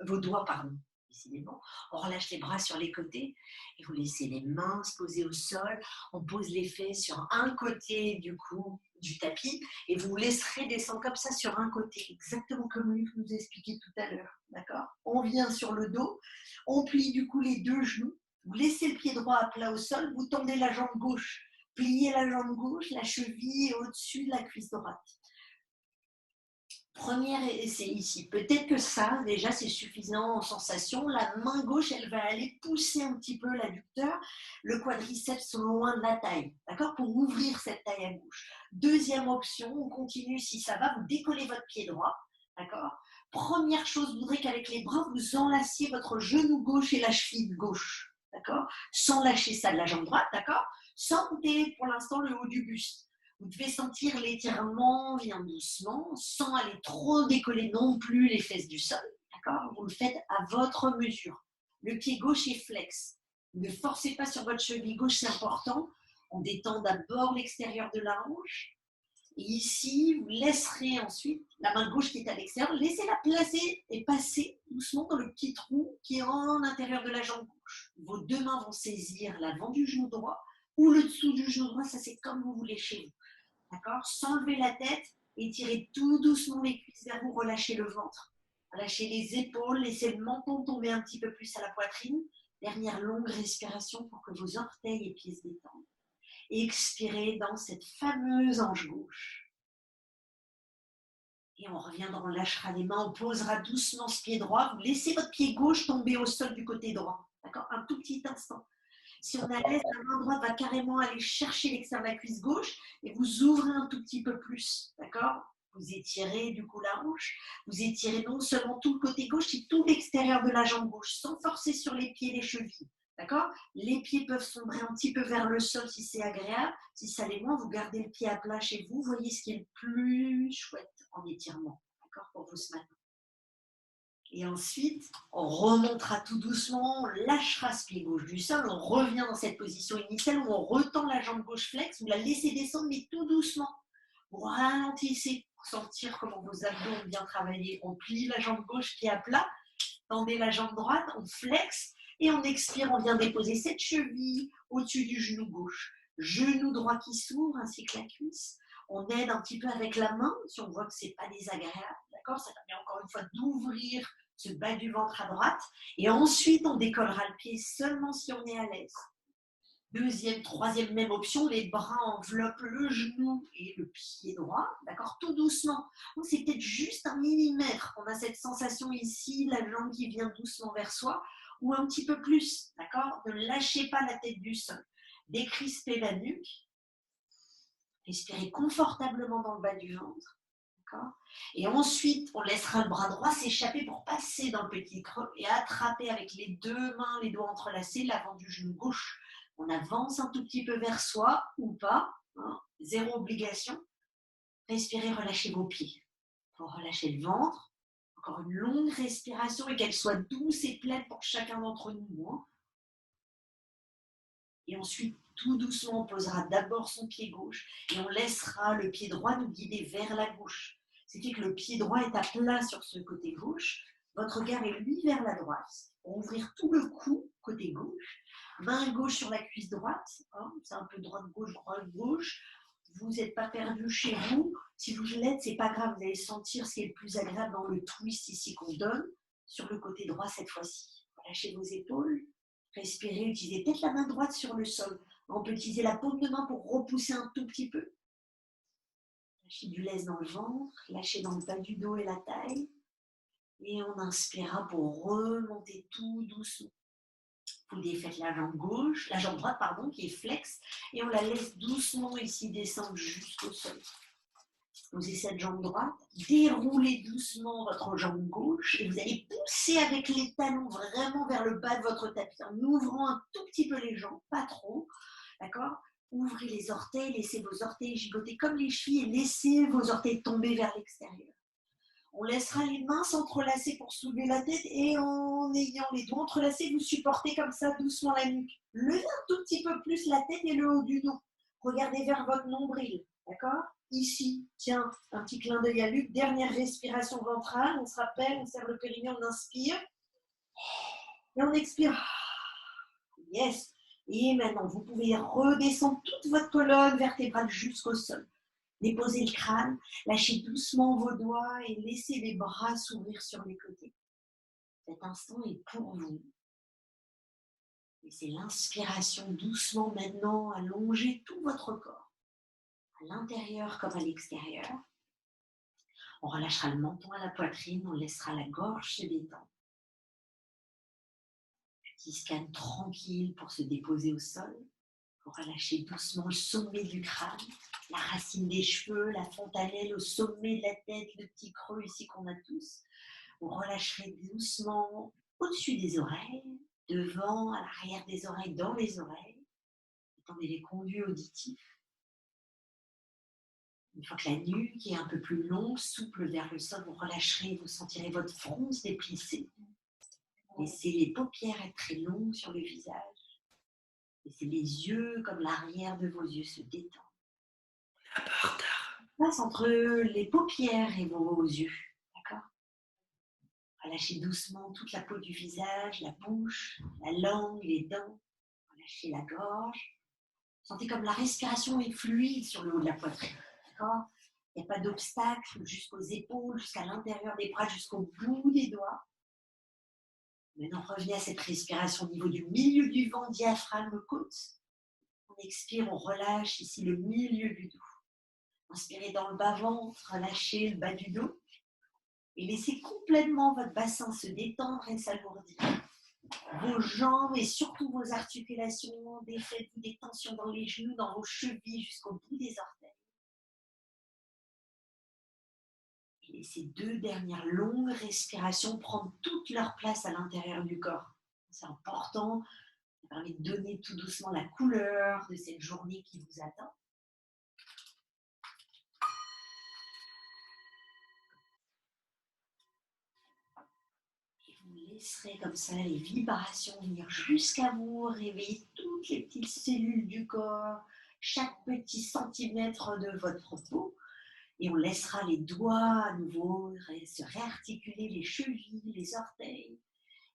Décidément. On relâche les bras sur les côtés et vous laissez les mains se poser au sol. On pose les fesses sur un côté du cou du tapis et vous laisserez descendre comme ça sur un côté, exactement comme lui nous expliquait tout à l'heure. D'accord ? On vient sur le dos, on plie du coup les deux genoux, vous laissez le pied droit à plat au sol, vous tendez la jambe gauche, pliez la jambe gauche, la cheville est au-dessus de la cuisse droite. Premier essai ici. Peut-être que ça, déjà, c'est suffisant en sensation. La main gauche, elle va aller pousser un petit peu l'adducteur, le quadriceps loin de la taille, d'accord, pour ouvrir cette taille à gauche. Deuxième option, on continue si ça va, vous décollez votre pied droit, d'accord. Première chose, vous voudrez qu'avec les bras, vous enlaciez votre genou gauche et la cheville gauche, d'accord, sans lâcher ça de la jambe droite, d'accord. Sentez pour l'instant le haut du buste. Vous devez sentir l'étirement vient doucement, sans aller trop décoller non plus les fesses du sol. D'accord. Vous le faites à votre mesure. Le pied gauche est flex. Ne forcez pas sur votre cheville gauche, c'est important. On détend d'abord l'extérieur de la hanche. Et ici, vous laisserez ensuite la main gauche qui est à l'extérieur, laissez-la placer et passer doucement dans le petit trou qui est en intérieur de la jambe gauche. Vos deux mains vont saisir l'avant du genou droit ou le dessous du genou droit, ça c'est comme vous voulez chez vous. D'accord. Sans lever la tête, étirez tout doucement les cuisses vers vous, relâchez le ventre. Relâchez les épaules, laissez le menton tomber un petit peu plus à la poitrine. Dernière longue respiration pour que vos orteils et pieds se détendent. Et expirez dans cette fameuse hanche gauche. Et on reviendra, on lâchera les mains, on posera doucement ce pied droit. Vous laissez votre pied gauche tomber au sol du côté droit. D'accord. Un tout petit instant. Si on a l'aise, la main droite va carrément aller chercher l'extérieur de la cuisse gauche et vous ouvrez un tout petit peu plus, d'accord. Vous étirez du coup la hanche, vous étirez non seulement tout le côté gauche, mais tout l'extérieur de la jambe gauche, sans forcer sur les pieds et les chevilles, d'accord. Les pieds peuvent sombrer un petit peu vers le sol si c'est agréable, si ça l'est moins, vous gardez le pied à plat chez vous, voyez ce qui est le plus chouette en étirement, d'accord, pour vous ce matin. Et ensuite, on remontera tout doucement, on lâchera ce pied gauche du sol, on revient dans cette position initiale où on retend la jambe gauche flex, vous la laissez descendre, mais tout doucement. Vous ralentissez pour sentir comment vos abdos ont bien travaillé. On plie la jambe gauche pied à plat, tendez la jambe droite, on flex, et on expire, on vient déposer cette cheville au-dessus du genou gauche. Genou droit qui s'ouvre, ainsi que la cuisse. On aide un petit peu avec la main, si on voit que ce n'est pas désagréable, d'accord. Ça permet encore une fois d'ouvrir ce bas du ventre à droite. Et ensuite, on décollera le pied seulement si on est à l'aise. Deuxième, troisième, même option, les bras enveloppent le genou et le pied droit, d'accord, tout doucement. Donc c'est peut-être juste un millimètre. On a cette sensation ici, la jambe qui vient doucement vers soi, ou un petit peu plus, d'accord. Ne lâchez pas la tête du sol. Décrispez la nuque. Respirez confortablement dans le bas du ventre. Et ensuite, on laissera le bras droit s'échapper pour passer dans le petit creux et attraper avec les deux mains, les doigts entrelacés, l'avant du genou gauche. On avance un tout petit peu vers soi ou pas. Hein, zéro obligation. Respirez, relâchez vos pieds. Pour relâcher le ventre. Encore une longue respiration et qu'elle soit douce et pleine pour chacun d'entre nous. Hein. Et ensuite, tout doucement, on posera d'abord son pied gauche et on laissera le pied droit nous guider vers la gauche. Ce qui fait que le pied droit est à plat sur ce côté gauche. Votre regard est lui vers la droite. On va ouvrir tout le cou, côté gauche. Main gauche sur la cuisse droite. Hein, c'est un peu droite-gauche, droite-gauche. Vous n'êtes pas perdu chez vous. Si vous l'aide, ce n'est pas grave. Vous allez sentir ce qui est le plus agréable dans le twist ici qu'on donne. Sur le côté droit cette fois-ci. Lâchez vos épaules. Respirez, utilisez peut-être la main droite sur le sol. On peut utiliser la paume de main pour repousser un tout petit peu. Lâchez du lest dans le ventre, lâchez dans le bas du dos et la taille. Et on inspirera pour remonter tout doucement. Vous défaites la jambe gauche, la jambe droite, pardon, qui est flex, et on la laisse doucement ici descendre jusqu'au sol. Posez cette jambe droite, déroulez doucement votre jambe gauche et vous allez pousser avec les talons vraiment vers le bas de votre tapis en ouvrant un tout petit peu les jambes, pas trop, d'accord. Ouvrez les orteils, laissez vos orteils gigoter comme les chevilles et laissez vos orteils tomber vers l'extérieur. On laissera les mains s'entrelacer pour soulever la tête et en ayant les doigts entrelacés, vous supportez comme ça doucement la nuque. Levez un tout petit peu plus la tête et le haut du dos. Regardez vers votre nombril, d'accord. Ici, tiens, un petit clin d'œil à Luc. Dernière respiration ventrale. On se rappelle, on serre le périnée, on inspire. Et on expire. Yes. Et maintenant, vous pouvez redescendre toute votre colonne vertébrale jusqu'au sol. Déposez le crâne, lâchez doucement vos doigts et laissez les bras s'ouvrir sur les côtés. Cet instant est pour vous. Et c'est l'inspiration doucement maintenant, allonger tout votre corps. À l'intérieur comme à l'extérieur. On relâchera le menton à la poitrine, on laissera la gorge se détendre. Petit scan tranquille pour se déposer au sol. Vous relâchez doucement le sommet du crâne, la racine des cheveux, la fontanelle au sommet de la tête, le petit creux ici qu'on a tous. Vous relâcherez doucement au-dessus des oreilles, devant, à l'arrière des oreilles, dans les oreilles. Étendez les conduits auditifs. Une fois que la nuque est un peu plus longue, souple vers le sol, vous relâcherez, vous sentirez votre front se déplisser. Laissez les paupières être très longues sur le visage. Laissez les yeux, comme l'arrière de vos yeux, se détendre. Passe entre les paupières et vos yeux. D'accord ? Relâchez doucement toute la peau du visage, la bouche, la langue, les dents. Relâchez la gorge. Sentez comme la respiration est fluide sur le haut de la poitrine. D'accord ? Il n'y a pas d'obstacle jusqu'aux épaules, jusqu'à l'intérieur des bras, jusqu'au bout des doigts. Maintenant, revenez à cette respiration au niveau du milieu du ventre, diaphragme, côte. On expire, on relâche ici le milieu du dos. Inspirez dans le bas-ventre, relâchez le bas du dos. Et laissez complètement votre bassin se détendre et s'alourdir. Vos jambes et surtout vos articulations, défaites-vous des tensions dans les genoux, dans vos chevilles jusqu'au bout des orteils. Et ces deux dernières longues respirations prendre toute leur place à l'intérieur du corps. C'est important, ça permet de donner tout doucement la couleur de cette journée qui vous attend. Et vous laisserez comme ça les vibrations venir jusqu'à vous, réveiller toutes les petites cellules du corps, chaque petit centimètre de votre peau. Et on laissera les doigts à nouveau se réarticuler, les chevilles, les orteils.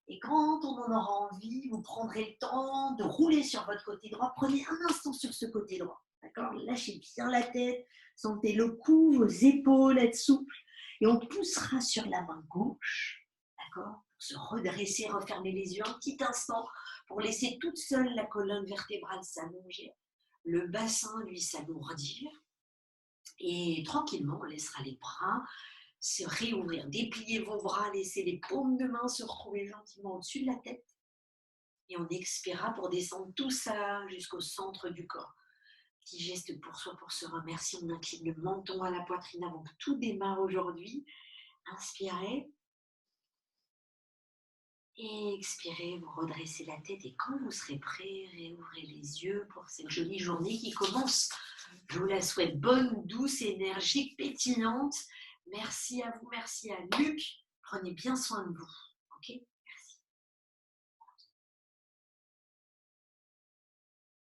Et quand on en aura envie, vous prendrez le temps de rouler sur votre côté droit. Prenez un instant sur ce côté droit. D'accord ? Lâchez bien la tête. Sentez le cou, vos épaules être souples. Et on poussera sur la main gauche. D'accord ? Pour se redresser, refermer les yeux un petit instant pour laisser toute seule la colonne vertébrale s'allonger. Le bassin, lui, s'alourdir. Et tranquillement, on laissera les bras se réouvrir. Dépliez vos bras, laissez les paumes de main se retrouver gentiment au-dessus de la tête. Et on expirera pour descendre tout ça jusqu'au centre du corps. Petit geste pour soi, pour se remercier. On incline le menton à la poitrine avant que tout démarre aujourd'hui. Inspirez. Et expirez, vous redressez la tête. Et quand vous serez prêt, réouvrez les yeux pour cette jolie journée qui commence. Je vous la souhaite bonne, douce, énergique, pétillante. Merci à vous, merci à Luc. Prenez bien soin de vous. Okay ?